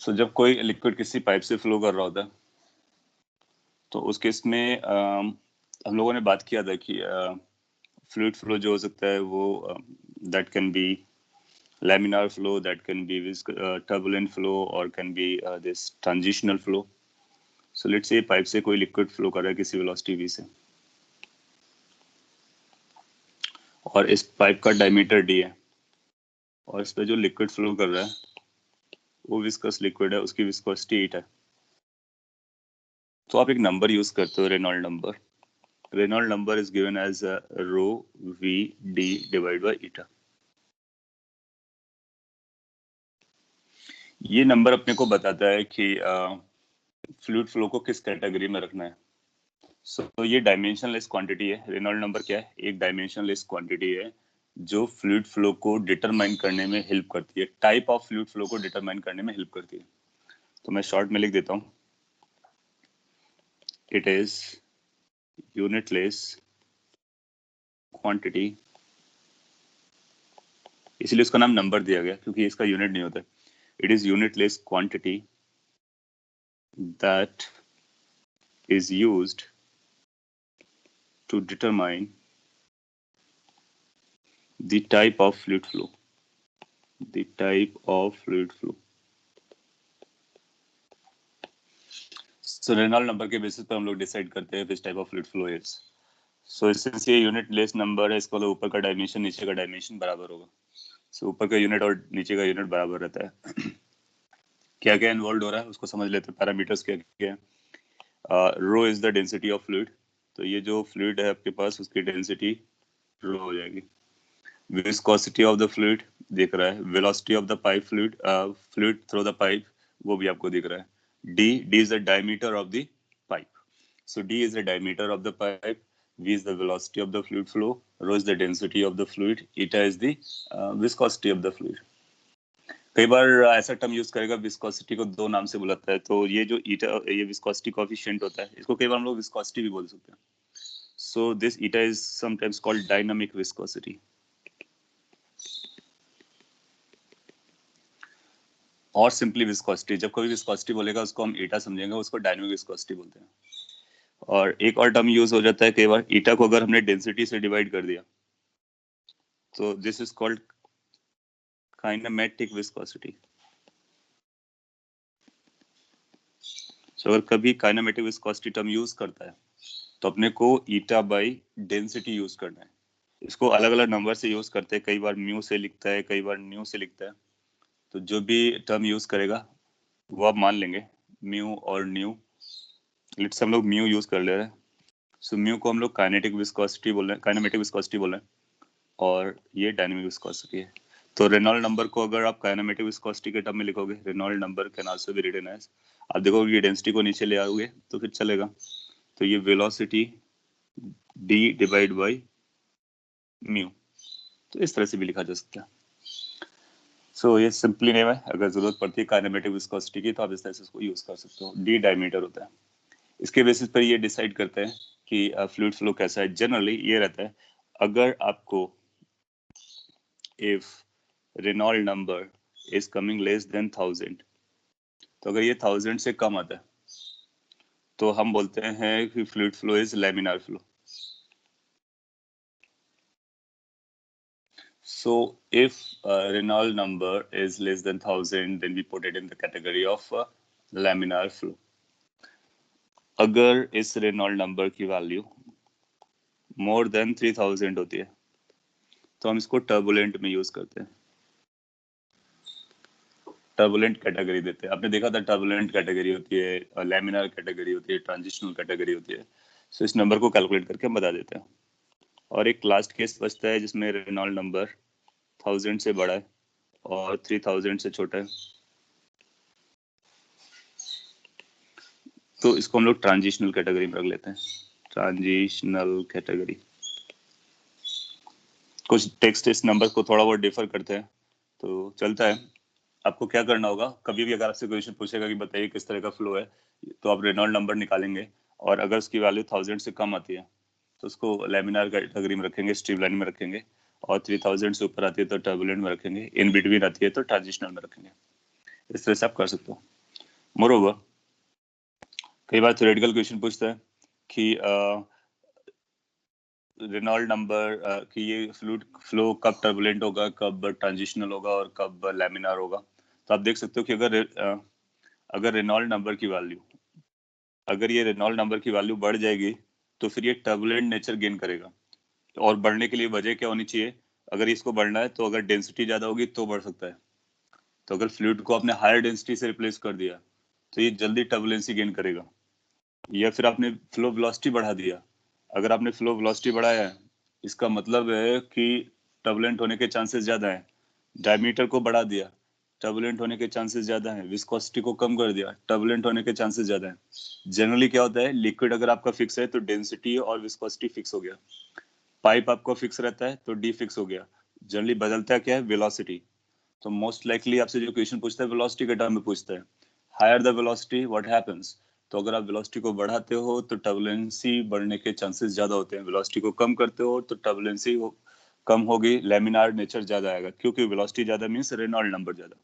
सो जब कोई लिक्विड किसी पाइप से फ्लो कर रहा होता है तो उस केस में हम लोगों ने बात किया था कि फ्लूइड फ्लो जो हो सकता है वो that can be laminar flow, that can be turbulent flow, or can be this transitional flow. So let's say pipe से कोई लिक्विड फ्लो कर रहा है किसी वेलोसिटी v से, और इस पाइप का डायमीटर d है, और इस पे जो लिक्विड फ्लो कर रहा है वो विस्कस लिक्विड है, उसकी विस्कोसिटी 8 है। तो आप एक नंबर यूज करते हो, Reynold number. Reynold number is given as rho V D divide by eta. ये नंबर अपने को बताता है कि फ्लूइड फ्लो को किस कैटेगरी में रखना है। तो ये डायमेंशनलेस क्वांटिटी है। रेनॉल्ड नंबर क्या है? एक डायमेंशनलेस क्वांटिटी है जो फ्लूइड फ्लो को डिटरमाइन करने में हेल्प करती है, टाइप ऑफ फ्लूइड फ्लो को डिटरमाइन करने में हेल्प करती है। तो मैं शॉर्ट में लिख देता हूँ, इट इज यूनिटलेस क्वांटिटी, इसलिए उसका नाम नंबर दिया गया क्योंकि इसका यूनिट नहीं होता। It is unitless quantity that is used to determine the type of fluid flow. The type of fluid flow. So Reynold number के बेसिस पर हम लोग डिसाइड करते हैं which type of fluid flow is. So since ये यूनिट लेस नंबर है, इसको ऊपर का डायमेंशन नीचे का डायमेंशन बराबर होगा। So ऊपर का यूनिट और नीचे का यूनिट बराबर रहता है। क्या क्या इन्वॉल्व हो रहा है उसको समझ लेते हैं। पैरामीटर्स क्या क्या है। Rho is the density of fluid, तो ये जो फ्लूइड है आपके पास उसकी डेंसिटी रो हो जाएगी। विस्कोसिटी ऑफ द फ्लूइड दिख रहा है, velocity of the pipe fluid, fluid through the pipe वो भी आपको दिख रहा है। D is the diameter of the pipe, so d is the diameter of the pipe, v is the velocity of the fluid flow, rho is the density of the fluid, eta is the viscosity of the fluid. कई बार ऐसा टर्म यूज करेगा, विस्कोसिटी को दो नाम से बुलाता है, तो ये जो ईटा, ये विस्कोसिटी कोएफिशिएंट होता है, इसको कई बार हम लोग विस्कोसिटी भी बोल सकते हैं। So this eta is sometimes called dynamic viscosity. और सिंपली विस्कोसिटी, जब कोई विस्कोसिटी बोलेगा उसको हम ईटा समझेंगे, उसको डायनामिक विस्कोसिटी बोलते हैं। और एक और टर्म यूज हो जाता है कई बार, ईटा को अगर हमने डेंसिटी से डिवाइड कर दिया तो this is called kinematic viscosity. So अगर कभी काइनेमेटिक विस्कोसिटी टर्म यूज करता है तो अपने को ईटा बाई डेंसिटी यूज करना है। इसको अलग अलग नंबर से यूज करते हैं, कई बार म्यू से लिखता है, कई बार न्यू से लिखता है। तो जो भी टर्म यूज करेगा वो आप मान लेंगे, म्यू और न्यू। लेट्स हम लोग म्यू यूज कर ले रहे हैं। सो म्यू को हम लोग काइनेटिक विस्कोसिटी बोल रहे हैं, काइनेमेटिक विस्कोसिटी बोल रहे हैं, और ये डायनामिक विस्कोसिटी है। तो रेनॉल्ड नंबर को अगर आप काइनेमेटिक विस्कोसिटी के टर्म में लिखोगे, Reynold number can also be written as, आप देखोगे ये डेंसिटी को नीचे ले आओगे तो फिर चलेगा। तो ये velocity d divide by mu, तो इस तरह से भी लिखा जा सकता है। सो ये सिंपली नेम है, अगर जरूरत पड़ती है काइनेमेटिक विस्कोसिटी की तो आप इस तरह से इसको यूज कर सकते हो। d डायमीटर होता है, इसके बेसिस पर ये डिसाइड करते हैं कि फ्लूइड फ्लो कैसा है। जनरली ये रहता है, अगर आपको if Reynold number is coming less than 1000, तो अगर ये 1000 से कम आता है तो हम बोलते हैं कि fluid flow is laminar flow. So if Reynolds number is less than 1000, then we put it in the category of laminar flow. अगर इस Reynolds number की वैल्यू more than 3000 होती है तो हम इसको टर्बुलेंट में यूज करते हैं, टर्बुलेंट कैटेगरी देते हैं। आपने देखा था टर्बुलेंट कैटेगरी होती है, लैमिनार कैटेगरी होती है, ट्रांजिशनल कैटेगरी होती है। सो इस नंबर को कैलकुलेट करके हम बता देते हैं। और एक लास्ट केस बचता है जिसमें रेनॉल्ड नंबर 1000 से बड़ा है और 3000 से छोटा है, तो इसको हम लोग ट्रांजिशनल कैटेगरी में रख लेते हैं। Transitional category. कुछ टेक्स्ट इस नंबर को थोड़ा बहुत डिफर करते हैं तो चलता है। आपको क्या करना होगा, कभी भी अगर आपसे क्वेश्चन पूछेगा कि बताइए किस तरह का फ्लो है, तो आप रेनॉल्ड नंबर निकालेंगे और अगर उसकी वैल्यू 1000 से कम आती है तो उसको लैमिनार कैटेगरी में रखेंगे, स्ट्रीमलाइन में रखेंगे, और 3000 से ऊपर आती है तो टर्बुलेंट में रखेंगे, इन बिटवीन आती है तो ट्रांजिशनल में रखेंगे। इस तरह से आप कर सकते हो। मोरओवर कई बार थ्योरेटिकल क्वेश्चन पूछता है कि रेनॉल्ड नंबर कि ये फ्लूइड फ्लो कब टर्बुलेंट होगा, कब ट्रांजिशनल होगा और कब लैमिनार होगा। तो आप देख सकते हो कि अगर रेनॉल्ड नंबर की वैल्यू, अगर ये रेनॉल्ड नंबर की वैल्यू बढ़ जाएगी तो फिर ये टर्बुलेंट नेचर गेन करेगा। और बढ़ने के लिए वजह क्या होनी चाहिए, अगर इसको बढ़ना है तो अगर डेंसिटी ज्यादा होगी तो बढ़ सकता है। तो अगर फ्लूइड को आपने हायर डेंसिटी से रिप्लेस कर दिया तो ये जल्दी टर्बुलेंसी गेन करेगा। या फिर आपने फ्लो वेलोसिटी बढ़ा दिया, अगर आपने फ्लो वेलोसिटी बढ़ाया है इसका मतलब है कि टर्बुलेंट होने के चांसेस ज्यादा है। डायमीटर को बढ़ा दिया, टर्बुलेंट होने के चांसेस ज्यादा हैं। विस्कोसिटी को कम कर दिया, टर्बुलेंट होने के चांसेस ज्यादा हैं। जनरली क्या होता है, लिक्विड अगर आपका फिक्स है तो डेंसिटी और विस्कोसिटी फिक्स हो गया। पाइप आपका फिक्स रहता है तो डी फिक्स हो गया। जनरली बदलता क्या है, वेलोसिटी। तो मोस्ट लाइकली आपसे जो क्वेश्चन पूछता है वेलोसिटी के टर्म में पूछता है। Higher the velocity what happens, तो अगर आप वेलोसिटी को बढ़ाते हो तो टर्बुलेंसी बढ़ने के चांसेस ज्यादा होते हैं। वेलोसिटी को कम करते हो तो टर्बुलेंसी कम होगी, लैमिनार नेचर ज्यादा आएगा, क्योंकि वेलोसिटी ज्यादा मींस रेनॉल्ड नंबर ज्यादा।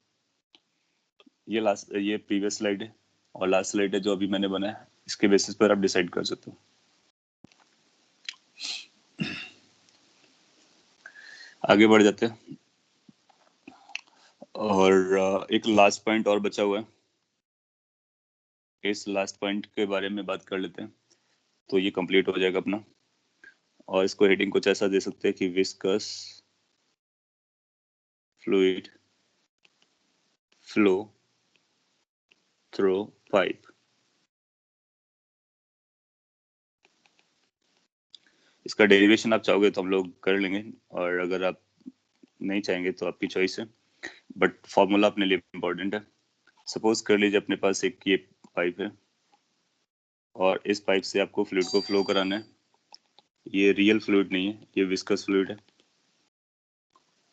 ये प्रीवियस स्लाइड है और लास्ट स्लाइड है जो अभी मैंने बनाया, इसके बेसिस पर आप डिसाइड कर सकते हो। आगे बढ़ जाते हैं और एक लास्ट पॉइंट और बचा हुआ है, इस लास्ट पॉइंट के बारे में बात कर लेते हैं तो ये कंप्लीट हो जाएगा अपना। और इसको हेडिंग कुछ ऐसा दे सकते हैं कि viscous fluid flow through pipe. इसका डेरिवेशन आप चाहोगे तो हम लोग कर लेंगे, और अगर आप नहीं चाहेंगे तो आपकी चॉइस है, बट फॉर्मूला अपने लिए इम्पोर्टेंट है। सपोज कर लीजिए अपने पास एक ये पाइप है और इस पाइप से आपको फ्लूइड को फ्लो कराना है। ये रियल फ्लूइड नहीं है, ये विस्कस फ्लूइड है।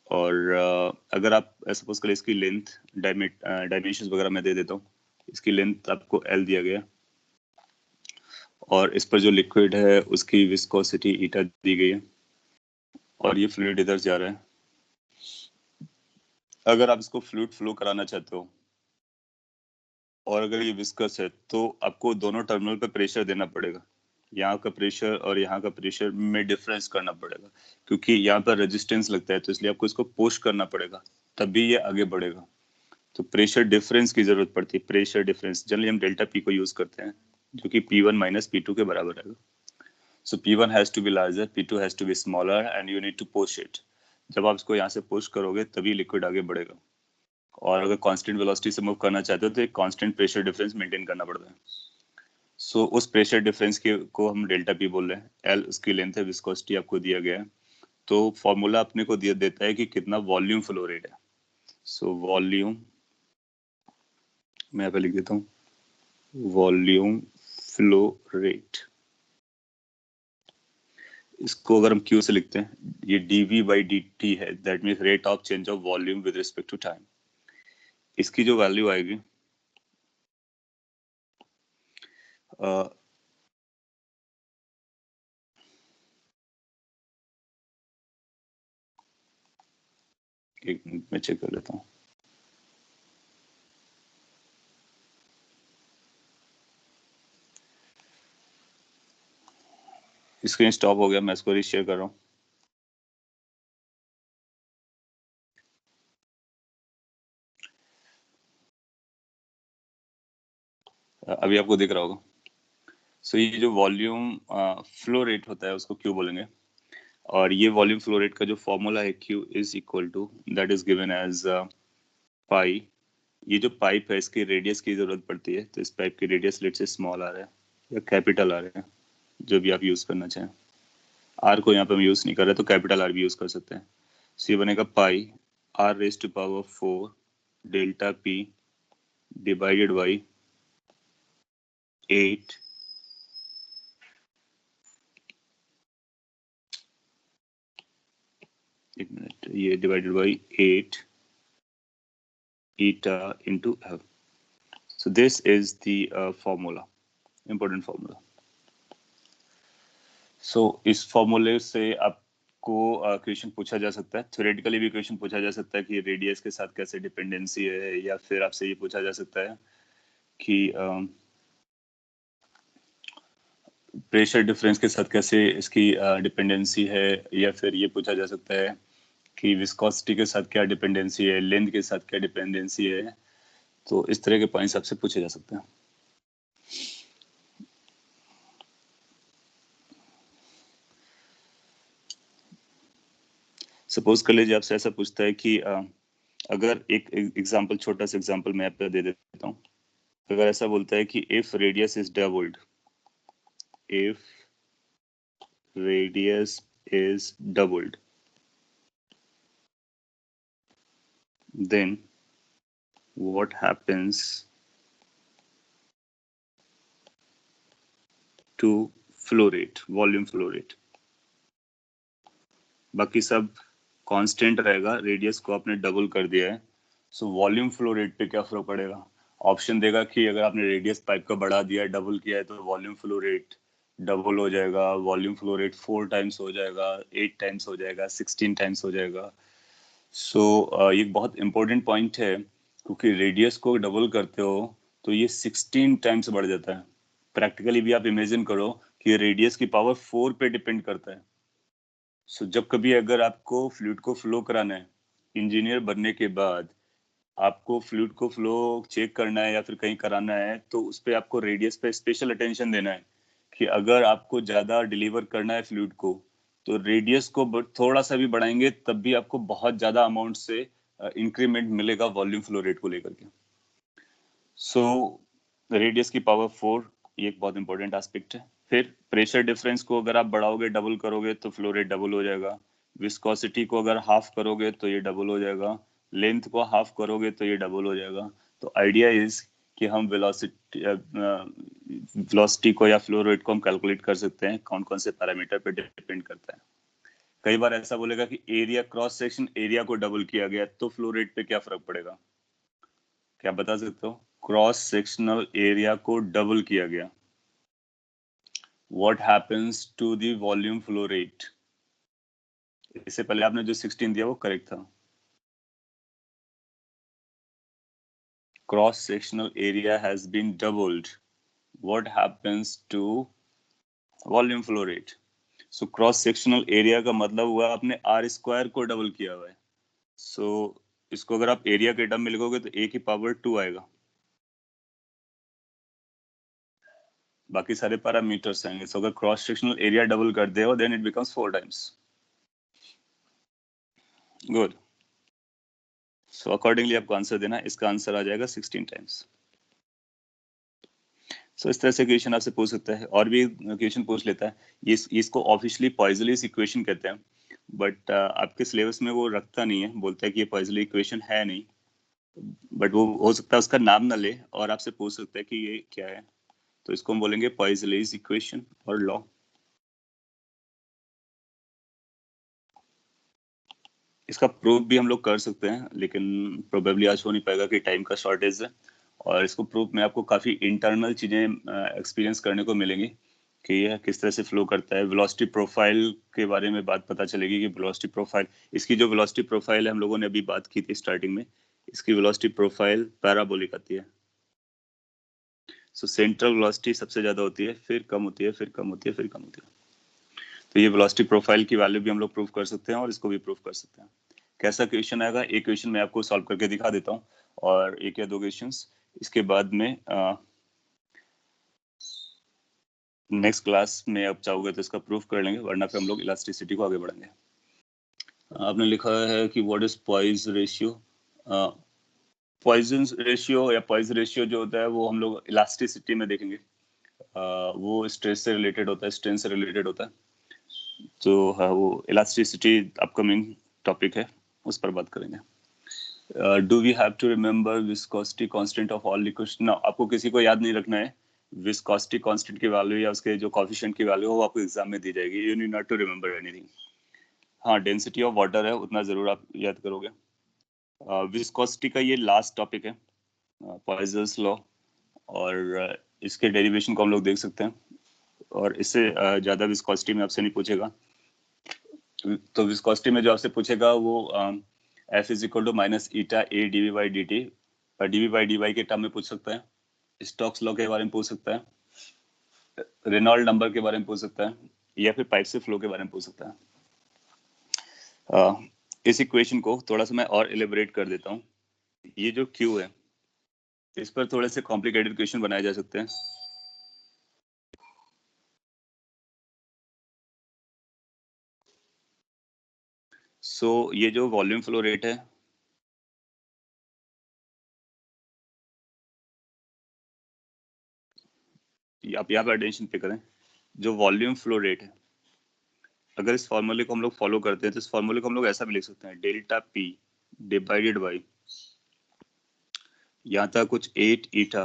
और अगर आप सपोज करें इसकी लेंथ डायमेंशंस वगैरह मैं दे देता हूँ। इसकी लेंथ आपको L दिया गया और इस पर जो लिक्विड है उसकी विस्कोसिटी ईटा दी गई है और ये फ्लूइड इधर जा रहा है। अगर आप इसको फ्लूइड फ्लो कराना चाहते हो और अगर ये विस्कस है तो आपको दोनों टर्मिनल पे प्रेशर देना पड़ेगा। यहाँ का प्रेशर और यहाँ का प्रेशर में डिफरेंस करना पड़ेगा, क्योंकि यहाँ पर रेजिस्टेंस लगता है तो इसलिए आपको इसको पुश करना पड़ेगा, तभी ये आगे बढ़ेगा। तो प्रेशर डिफरेंस की जरूरत पड़ती है। प्रेशर डिफरेंस जनरली हम डेल्टा पी को यूज करते हैं, जो कि P1 माइनस P2 के बराबर है। So P1 has to be larger, P2 has to be smaller and you need to push it. जब आप इसको यहाँ से पुश करोगे तभी लिक्विड आगे बढ़ेगा। और अगर कांस्टेंट वेलोसिटी से मूव करना चाहते हो तो एक कांस्टेंट प्रेशर डिफरेंस मेंटेन करना पड़ता है। सो उस प्रेशर डिफरेंस के को हम डेल्टा पी बोल रहे हैं। एल उसकी लेंथ है, विस्कोसिटी आपको दिया गया है। तो फॉर्मूला अपने को दिया देता है कि कितना वॉल्यूम फ्लो रेट है। सो वॉल्यूम मैं यहाँ पे लिख देता हूँ, वॉल्यूम फ्लो रेट। इसको अगर हम क्यू से लिखते हैं, ये dv बाई dt है, that means rate of change of volume with respect to time. इसकी जो वैल्यू आएगी एक मिनट में चेक कर लेता हूँ। स्क्रीन स्टॉप हो गया, मैं इसको रीशेयर कर रहा हूँ। अभी आपको दिख रहा होगा। सो ये जो वॉल्यूम फ्लो रेट होता है उसको क्यू बोलेंगे, और ये वॉल्यूम फ्लो रेट का जो फॉर्मूला है Q is equal to that is given as pi. ये जो पाइप है इसकी रेडियस की जरूरत पड़ती है, तो इस पाइप की रेडियस लेट से स्मॉल आ रहा है या कैपिटल आ रहा है, जो भी आप यूज करना चाहें। आर को यहाँ पे हम यूज नहीं कर रहे तो कैपिटल आर भी यूज कर सकते हैं। सो ये बनेगा pi R raise to power 4 delta P divided by 8 एक मिनट, ये divided by 8 eta into F. So this is the formula, important formula. So इस फॉर्मूले से आपको क्वेश्चन पूछा जा सकता है, थ्योरेटिकली भी क्वेश्चन पूछा जा सकता है कि रेडियस के साथ कैसे डिपेंडेंसी है, या फिर आपसे ये पूछा जा सकता है कि प्रेशर डिफरेंस के साथ कैसे इसकी डिपेंडेंसी है, या फिर ये पूछा जा सकता है कि विस्कोसिटी के साथ क्या डिपेंडेंसी है, लेंथ के साथ क्या डिपेंडेंसी है। तो इस तरह के पॉइंट्स आपसे पूछे जा सकते हैं। सपोज कर लीजिए आपसे ऐसा पूछता है कि अगर एक एग्जांपल, छोटा सा एग्जांपल मैं आपको दे देता हूँ। अगर ऐसा बोलता है कि if radius is doubled, if radius is doubled, then what happens to flow rate, volume flow rate. बाकी सब कांस्टेंट रहेगा, रेडियस को आपने डबल कर दिया है, सो वॉल्यूम फ्लो रेट पे क्या फर्क पड़ेगा? ऑप्शन देगा कि अगर आपने रेडियस पाइप का बढ़ा दिया है, डबल किया है, तो वॉल्यूम फ्लो रेट डबल हो जाएगा, वॉल्यूम फ्लो रेट 4 टाइम्स हो जाएगा, 8 टाइम्स हो जाएगा, 16 टाइम्स हो जाएगा। सो ये बहुत इंपॉर्टेंट पॉइंट है, क्योंकि रेडियस को डबल करते हो तो ये 16 टाइम्स बढ़ जाता है। प्रैक्टिकली भी आप इमेजिन करो कि रेडियस की पावर 4 पे डिपेंड करता है। सो जब कभी अगर आपको फ्लूइड को फ्लो कराना है, इंजीनियर बनने के बाद आपको फ्लूइड को फ्लो चेक करना है या फिर कहीं कराना है, तो उस पे आपको रेडियस पे स्पेशल अटेंशन देना है कि अगर आपको ज्यादा डिलीवर करना है फ्लूइड को, तो रेडियस को थोड़ा सा भी बढ़ाएंगे तब भी आपको बहुत ज्यादा अमाउंट से इंक्रीमेंट मिलेगा वॉल्यूम फ्लो रेट को लेकर के। सो रेडियस की पावर 4 ये एक बहुत इंपॉर्टेंट एस्पेक्ट है। फिर प्रेशर डिफरेंस को अगर आप बढ़ाओगे, डबल करोगे, तो फ्लो रेट डबल हो जाएगा। विस्कोसिटी को अगर हाफ करोगे तो ये डबल हो जाएगा। लेंथ को हाफ करोगे तो ये डबल हो जाएगा। तो आइडिया इज कि हम वेलोसिटी को या फ्लो रेट को हम कैलकुलेट कर सकते हैं, कौन कौन से पैरामीटर पे डिपेंड करता है। कई बार ऐसा बोलेगा कि एरिया, क्रॉस सेक्शन एरिया को डबल किया गया तो फ्लो रेट पे क्या फर्क पड़ेगा? क्या बता सकते हो? क्रॉस सेक्शनल एरिया को डबल किया गया, what happens to the volume flow rate? इससे पहले आपने जो 16 दिया वो करेक्ट था। Cross sectional area has been doubled, what happens to volume flow rate? So cross sectional area का मतलब हुआ आपने आर स्क्वायर को डबल किया हुआ है। सो इसको अगर आप एरिया के टर्म में लिखोगे तो ए की पावर 2 आएगा, बाकी सारे पैरामीटर्स आएंगे। सो अगर क्रॉस सेक्शनल एरिया डबल कर दे हो then it becomes 4 times. Good. So accordingly आपको आंसर देना, इसका आंसर आ जाएगा 16 टाइम्स। सो इस तरह से क्वेश्चन आपसे पूछ सकता है, और भी क्वेश्चन पूछ लेता है। इसको ऑफिशियली पॉइजनलीस इक्वेशन कहते हैं, बट आपके सिलेबस में वो रखता नहीं है, बोलता है कि ये पॉइजनली इक्वेशन है नहीं, बट वो हो सकता है उसका नाम ना ले और आपसे पूछ सकता है कि ये क्या है। तो इसको हम बोलेंगे पॉइजनलीस इक्वेशन और लॉ। इसका प्रूफ भी हम लोग कर सकते हैं, लेकिन प्रोबेबली आज हो नहीं पाएगा कि टाइम का शॉर्टेज है। और इसको प्रूफ में आपको काफ़ी इंटरनल चीज़ें एक्सपीरियंस करने को मिलेंगी कि यह किस तरह से फ्लो करता है। वेलोसिटी प्रोफाइल के बारे में बात पता चलेगी कि वेलोसिटी प्रोफाइल, इसकी जो वेलोसिटी प्रोफाइल है हम लोगों ने अभी बात की थी स्टार्टिंग में, इसकी वेलोसिटी प्रोफाइल पैराबोलिक आती है। सो सेंट्रल वेलोसिटी सबसे ज़्यादा होती है, फिर कम होती है, फिर कम होती है, फिर कम होती है। तो ये वेलोसिटी प्रोफाइल की वैल्यू भी हम लोग प्रूफ कर सकते हैं और इसको भी प्रूफ कर सकते हैं। कैसा क्वेश्चन आएगा? एक क्वेश्चन मैं आपको सॉल्व करके दिखा देता हूँ और एक या दो क्वेश्चंस, इसके बाद में नेक्स्ट क्लास में आप चाहोगे तो इसका प्रूफ कर लेंगे, वरना फिर हम लोग इलास्टिसिटी को आगे बढ़ेंगे। आपने लिखा है कि what is Poisson ratio. Poisson ratio या पॉइज रेशियो जो होता है वो हम लोग इलास्टिसिटी में देखेंगे। वो स्ट्रेस से रिलेटेड होता है, स्ट्रेन से रिलेटेड होता है। तो हाँ, वो इलास्टिसिटी अपकमिंग टॉपिक है, उस पर बात करेंगे। Do we have to remember viscosity constant of all liquids? ना, आपको किसी को याद नहीं रखना है विस्कोसिटी कांस्टेंट की वैल्यू या उसके जो कोएफिशिएंट की वैल्यू हो, वो आपको एग्जाम में दी जाएगी। You need not to remember anything. हाँ, डेंसिटी ऑफ वाटर है उतना जरूर आप याद करोगे। विस्कोसिटी का ये लास्ट टॉपिक है, पॉइजन्स लॉ, और इसके डेरिवेशन को हम लोग देख सकते हैं, और इससे ज्यादा विस्कोसिटी में आपसे नहीं पूछेगा। तो विस्कोसिटी में जो आपसे पूछेगा वो F is equal to minus eta A DV by D T, DV by D Y के टर्म में पूछ सकता है, स्टोक्स लॉ के बारे में पूछ सकता है, रेनॉल्ड नंबर के बारे में पूछ सकता है, या फिर पाइप से फ्लो के बारे में पूछ सकता है। इस इक्वेशन को थोड़ा सा मैं और एलिब्रेट कर देता हूँ। ये जो Q है, इस पर थोड़े से कॉम्प्लिकेटेड क्वेश्चन बनाए जा सकते हैं। सो ये जो वॉल्यूम फ्लो रेट है, आप यहाँ पर अटेंशन पे करें। जो वॉल्यूम फ्लो रेट है, अगर इस फॉर्मूले को हम लोग फॉलो करते हैं तो इस फॉर्मूले को हम लोग ऐसा भी लिख सकते हैं, डेल्टा P डिवाइडेड बाई यहाँ था कुछ 8 ईटा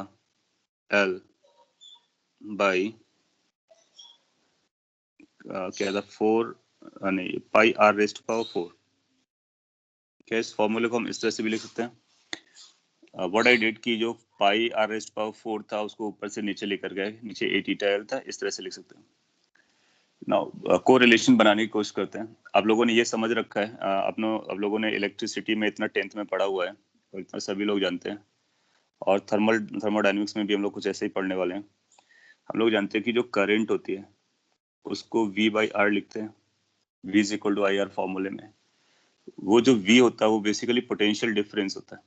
एल बाई क्या था 4 नहीं पाई आर रेस्ट पावर 4। क्या इस फॉर्मूले को हम इस तरह से भी लिख सकते हैं? व्हाट आई डिड कि जो पाई आर रेस्ट पावर 4 था उसको ऊपर से नीचे लेकर गए, नीचे 8 ईटा एल था, इस तरह से लिख सकते हैं। नाउ कोरिलेशन बनाने की कोशिश करते हैं। आप लोगों ने ये समझ रखा है, आप लोगों ने इलेक्ट्रिसिटी में इतना 10th में पढ़ा हुआ है और इतना सभी लोग जानते हैं, और थर्मोडायनेमिक्स में भी हम लोग कुछ ऐसे ही पढ़ने वाले हैं। हम लोग जानते हैं कि जो करंट होती है उसको V बाई आर लिखते हैं, V is equal to I R फॉर्मूले में। वो जो V होता है वो बेसिकली पोटेंशियल डिफरेंस होता है।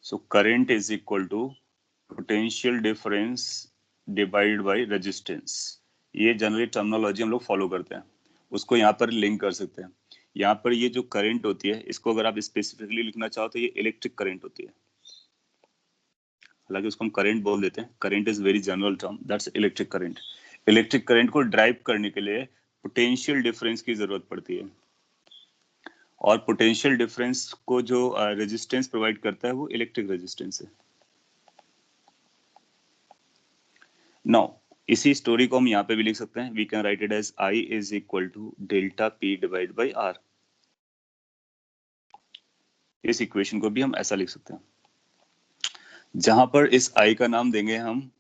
So current is equal to potential difference divide by resistance. ये जनरली टर्मिनोलॉजी हम लोग फॉलो करते हैं, उसको यहाँ पर लिंक कर सकते हैं। यहाँ पर ये जो करंट होती है इसको अगर आप स्पेसिफिकली लिखना चाहो तो ये इलेक्ट्रिक करंट होती है। हालांकि उसको हम करंट बोल देते हैं, current is very general term, that's electric current. Electric current को ड्राइव करने के लिए पोटेंशियल डिफरेंस की जरूरत पड़ती है, और पोटेंशियल डिफरेंस को जो रेजिस्टेंस प्रोवाइड करता है वो इलेक्ट्रिक रेजिस्टेंस है। नाउ इसी स्टोरी को हम यहाँ पे भी लिख सकते हैं। We can write it as I is equal to delta P divide by R। इस इक्वेशन को भी हम ऐसा लिख सकते हैं, जहां पर इस I का नाम देंगे हम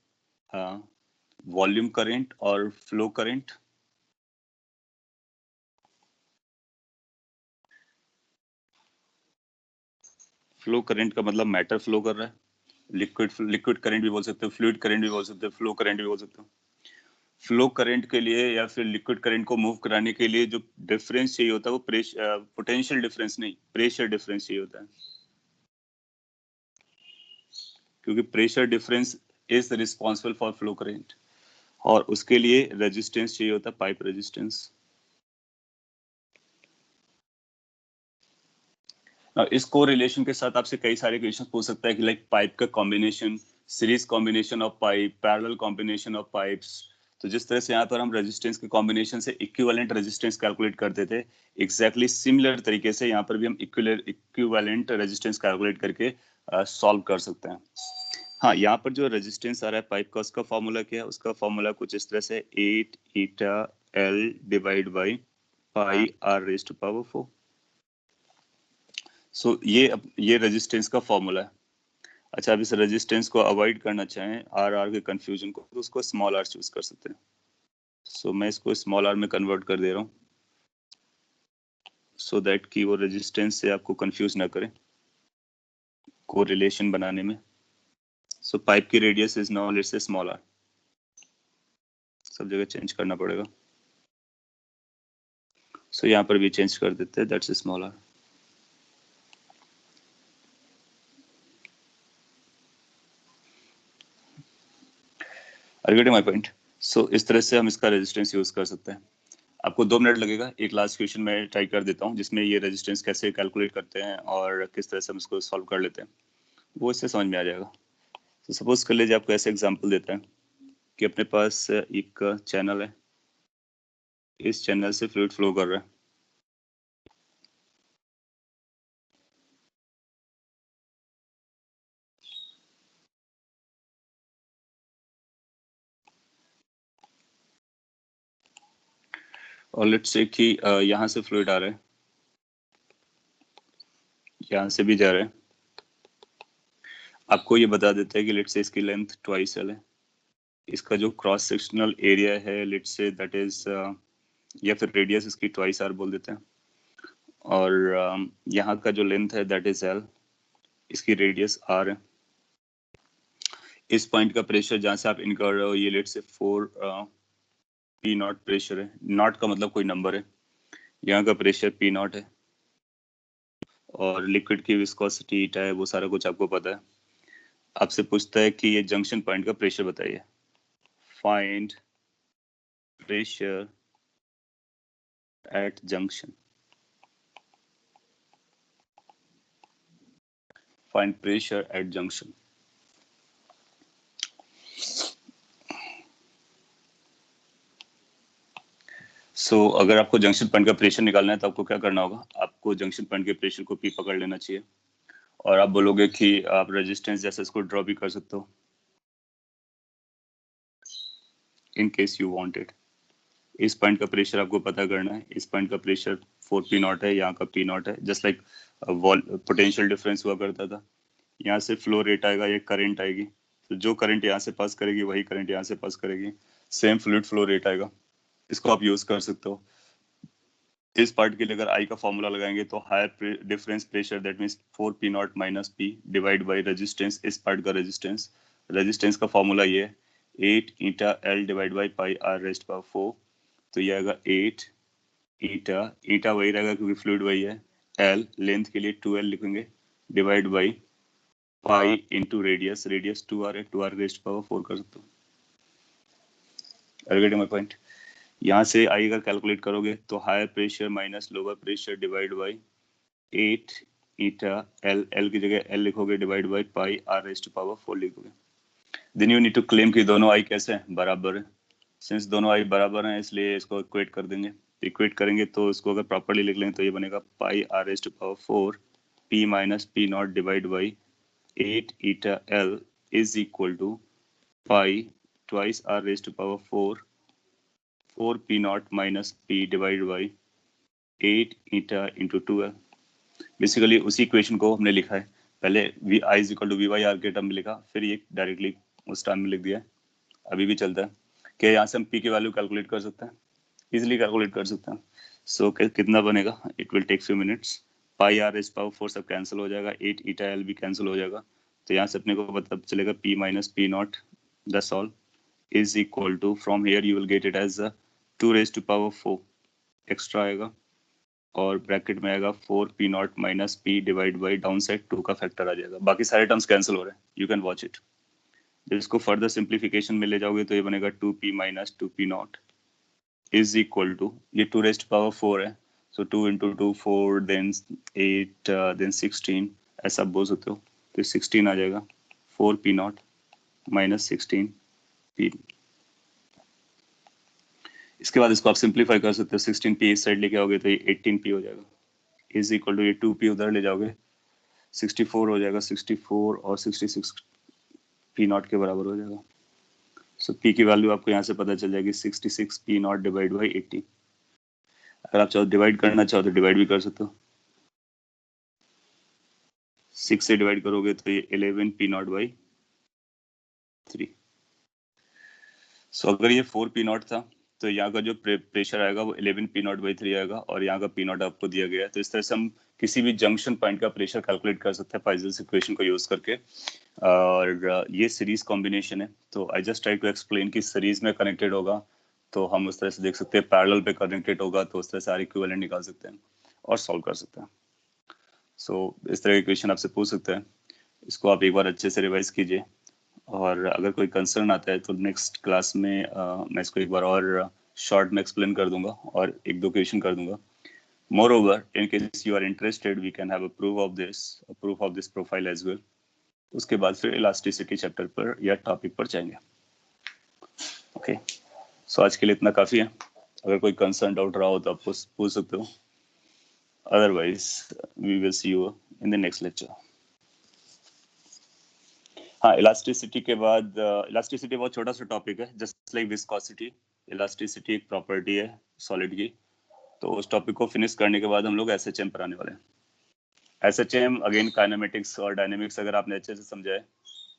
वॉल्यूम करंट और फ्लो करंट। फ्लो करंट का मतलब मैटर फ्लो कर रहा है, लिक्विड करंट भी बोल सकते हो, फ्लूइड करंट भी बोल सकते हो, फ्लो करंट भी बोल सकते हो। फ्लो करंट के लिए या फिर लिक्विड करंट को मूव कराने के लिए जो डिफरेंस चाहिए होता है वो प्रेशर, पोटेंशियल डिफरेंस नहीं, प्रेशर डिफरेंस चाहिए होता है, क्योंकि pressure difference is responsible for flow current, और उसके लिए रेजिस्टेंस चाहिए होता है, पाइप रेजिस्टेंस। इस कोरिलेशन के साथ आपसे कई सारे क्वेश्चन पूछ सकता है कि लाइक पाइप का combination, series combination of pipe, parallel combination of pipes. तो जिस तरह से यहाँ पर हम रेजिस्टेंस के कॉम्बिनेशन से इक्विवेलेंट रेजिस्टेंस कैलकुलेट करते थे, एग्जैक्टली सिमिलर तरीके से यहाँ पर भी हम इक्विवेलेंट रेजिस्टेंस कैलकुलेट करके सॉल्व कर सकते हैं। हाँ, यहाँ पर जो रेजिस्टेंस आ रहा है पाइप का, उसका फॉर्मूला क्या है? उसका फॉर्मूला कुछ इस तरह से 8 eta L divide by pi R raised to power 4। सो ये रेजिस्टेंस का फॉर्मूला है। अच्छा, अब इस रेजिस्टेंस को अवॉइड करना चाहें आर के कंफ्यूजन को, तो उसको स्मॉल आर चूज कर सकते हैं। सो मैं इसको स्मॉल आर में कन्वर्ट कर दे रहा हूँ, सो दैट कि वो रेजिस्टेंस से आपको कंफ्यूज ना करें कोरिलेशन बनाने में। सो पाइप की radius is now let's say small R. सब जगह चेंज करना पड़ेगा, सो यहाँ पर भी चेंज कर देते हैं, that's small R. Are you getting my point? So इस तरह से हम इसका रेजिस्टेंस यूज कर सकते हैं। आपको 2 मिनट लगेगा, एक लास्ट क्वेश्चन मैं ट्राई कर देता हूँ जिसमें ये रेजिस्टेंस कैसे कैलकुलेट करते हैं और किस तरह से हम इसको सॉल्व कर लेते हैं, वो इससे समझ में आ जाएगा। तो सपोज कर लीजिए आपको ऐसे एग्जांपल देता है कि अपने पास एक चैनल है, इस चैनल से फ्लूइड फ्लो कर रहा है, और लेट्स से कि यहाँ से फ्लूइड आ रहा है, यहाँ से भी जा रहा है। आपको ये बता देता है कि लेट्स से इसकी लेंथ ट्वाइस एल है, इसका जो क्रॉस सेक्शनल एरिया है लेट्स से दैट इज, या फिर रेडियस इसकी ट्वाइस आर बोल देते हैं, और यहाँ का जो लेंथ है दैट इज एल, इसकी रेडियस आर है। इस पॉइंट का प्रेशर जहां से आप इन कर रहे हो ये लेट से 4 पी नॉट प्रेशर है, नॉट का मतलब कोई नंबर है, यहाँ का प्रेशर पी नॉट है, और लिक्विड की विस्कोसिटी ईटा है, वो सारा कुछ आपको पता है। आपसे पूछता है कि ये जंक्शन पॉइंट का प्रेशर बताइए, find pressure at junction, find pressure at junction. So अगर आपको जंक्शन पॉइंट का प्रेशर निकालना है तो आपको क्या करना होगा? आपको जंक्शन पॉइंट के प्रेशर को पी पकड़ लेना चाहिए, और आप बोलोगे कि आप रेजिस्टेंस जैसे इसको ड्रॉ भी कर सकते हो इन केस यू वांट इट। इस पॉइंट का प्रेशर आपको पता करना है, इस पॉइंट का प्रेशर 4 पी नॉट है, यहाँ का पी नॉट है, जस्ट लाइक पोटेंशियल डिफरेंस हुआ करता था। यहाँ से फ्लो रेट आएगा, ये करंट आएगी, तो जो करंट यहाँ से पास करेगी वही करंट यहाँ से पास करेगी, सेम फ्लूइड फ्लो रेट आएगा। इसको आप यूज कर सकते हो। इस पार्ट के लिए अगर आई का फॉर्मूला लगाएंगे तो higher difference pressure that means 4 P not minus P divide by resistance, इस पार्ट का रेजिस्टेंस, रेजिस्टेंस का फॉर्मूला ये है 8 eta L divide by pi R raised power 4। तो ये आएगा 8 ईटा, ईटा वही रहेगा क्योंकि फ्लूइड वही है, एल लेंथ के लिए 2l लिखेंगे divide by pi into radius, radius 2r है, 2r रेस्ट पावर 4 कर सकते हो। Are you getting my point? यहाँ से आई अगर कैलकुलेट करोगे तो higher pressure minus lower pressure divide by 8 eta L, L की जगह एल लिखोगे divide by pi R raised power 4 लिखोगे। Then you need to claim कि दोनों आई कैसे हैं, बराबर है। सिंस दोनों आई बराबर हैं इसलिए इसको इक्वेट कर देंगे। इक्वेट करेंगे तो इसको अगर प्रॉपर्ली लिख लेंगे तो ये बनेगा pi R raised power 4 P minus P naught divide by 8 eta L is equal to pi twice R raised power 4 P not minus P divide by 8 eta into 2l। Basically उसी इक्वेशन को हमने लिखा है, पहले V I is equal to V Y R के टर्म में लिखा, फिर ये डायरेक्टली उस टर्म में लिख दिया है, अभी भी चलता है। क्या यहाँ से हम पी की वैल्यू कैलकुलेट कर सकते हैं, इजिली कैलकुलेट कर सकते हैं। सो कितना बनेगा, it will take few minutes. Pi R raised power 4 सब कैंसिल हो जाएगा, 8 ईटा एल भी कैंसिल हो जाएगा, तो यहाँ से अपने को पता चलेगा P minus P naught, that's all, is equal to, from here you will get it as 2 raise to power 4 extra आएगा, और ब्रैकेट में आएगा 4 P not minus P divide by down side 2 का फैक्टर आ जाएगा। बाकी सारे टर्म्स कैंसिल हो रहे हैं, यू कैन वॉच इट। जब इसको फर्दर सिंप्लीफिकेशन में ले जाओगे तो ये बनेगा 2 P minus 2 P naught is equal to, ये 2 रेस्ट पावर 4 है, सो 2 इंटू 2 4 देन 8 देन 16, ऐसा बोल सकते हो, तो 16 आ जाएगा 4 पी नॉट माइनस 16 पी। इसके बाद इसको आप सिंप्लीफाई कर सकते हो, 16 पी इस साइड लेके आओगे तो ये 18 पी हो जाएगा, इज इक्वल टू ये 2 पी उधर ले जाओगे 64 हो जाएगा, 64 और 66 पी नॉट के बराबर हो जाएगा। सो पी की वैल्यू आपको यहाँ से पता चल जाएगी 66 पी नॉट डिवाइड बाई 80। अगर आप चाहो डिवाइड करना चाहो तो डिवाइड भी कर सकते हो, 6 से डिवाइड करोगे तो ये 11 पी नॉट बाई 3। सो अगर ये 4 पी नॉट था तो यहाँ का जो प्रेशर आएगा वो 11 पी नॉट बाई 3 आएगा, और यहाँ का पी नॉट आपको दिया गया है। तो इस तरह से हम किसी भी जंक्शन पॉइंट का प्रेशर कैलकुलेट कर सकते हैं पाइजल्स इक्वेशन को यूज करके। और ये सीरीज कॉम्बिनेशन है, तो I just try to explain कि सीरीज में कनेक्टेड होगा तो हम उस तरह से देख सकते हैं, पैरेलल पे कनेक्टेड होगा तो उस तरह से आर इक्विवेलेंट निकाल सकते हैं और सॉल्व कर सकते हैं। सो इस तरह के क्वेश्चन आपसे पूछ सकते हैं, इसको आप एक बार अच्छे से रिवाइज कीजिए, और अगर कोई कंसर्न आता है तो नेक्स्ट क्लास में मैं इसको एक बार और शॉर्ट में एक्सप्लेन कर दूंगा और एक दो क्वेश्चन कर दूंगा। Moreover, in case you are interested, we can have a proof of this profile as well. उसके बाद फिर इलास्टिसिटी चैप्टर पर या टॉपिक पर जाएंगे। ओके, सो आज के लिए इतना काफी है। अगर कोई कंसर्न डाउट रहा हो तो आप पूछ सकते हो, otherwise we will see you in the next lecture. हाँ, इलास्टिसिटी के बाद, इलास्टिसिटी बहुत छोटा सा टॉपिक है, जस्ट लाइक विस्कोसिटी। इलास्टिसिटी एक प्रॉपर्टी है सॉलिड की, तो उस टॉपिक को फिनिश करने के बाद हम लोग एसएचएम पर आने वाले हैं। एसएचएम अगेन काइनेमेटिक्स और डायनेमिक्स अगर आपने अच्छे से समझा है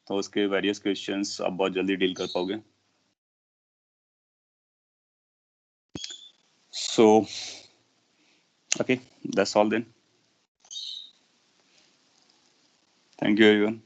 तो उसके वेरियस क्वेश्चंस आप बहुत जल्दी डील कर पाओगे। So okay, that's all then, thank you everyone.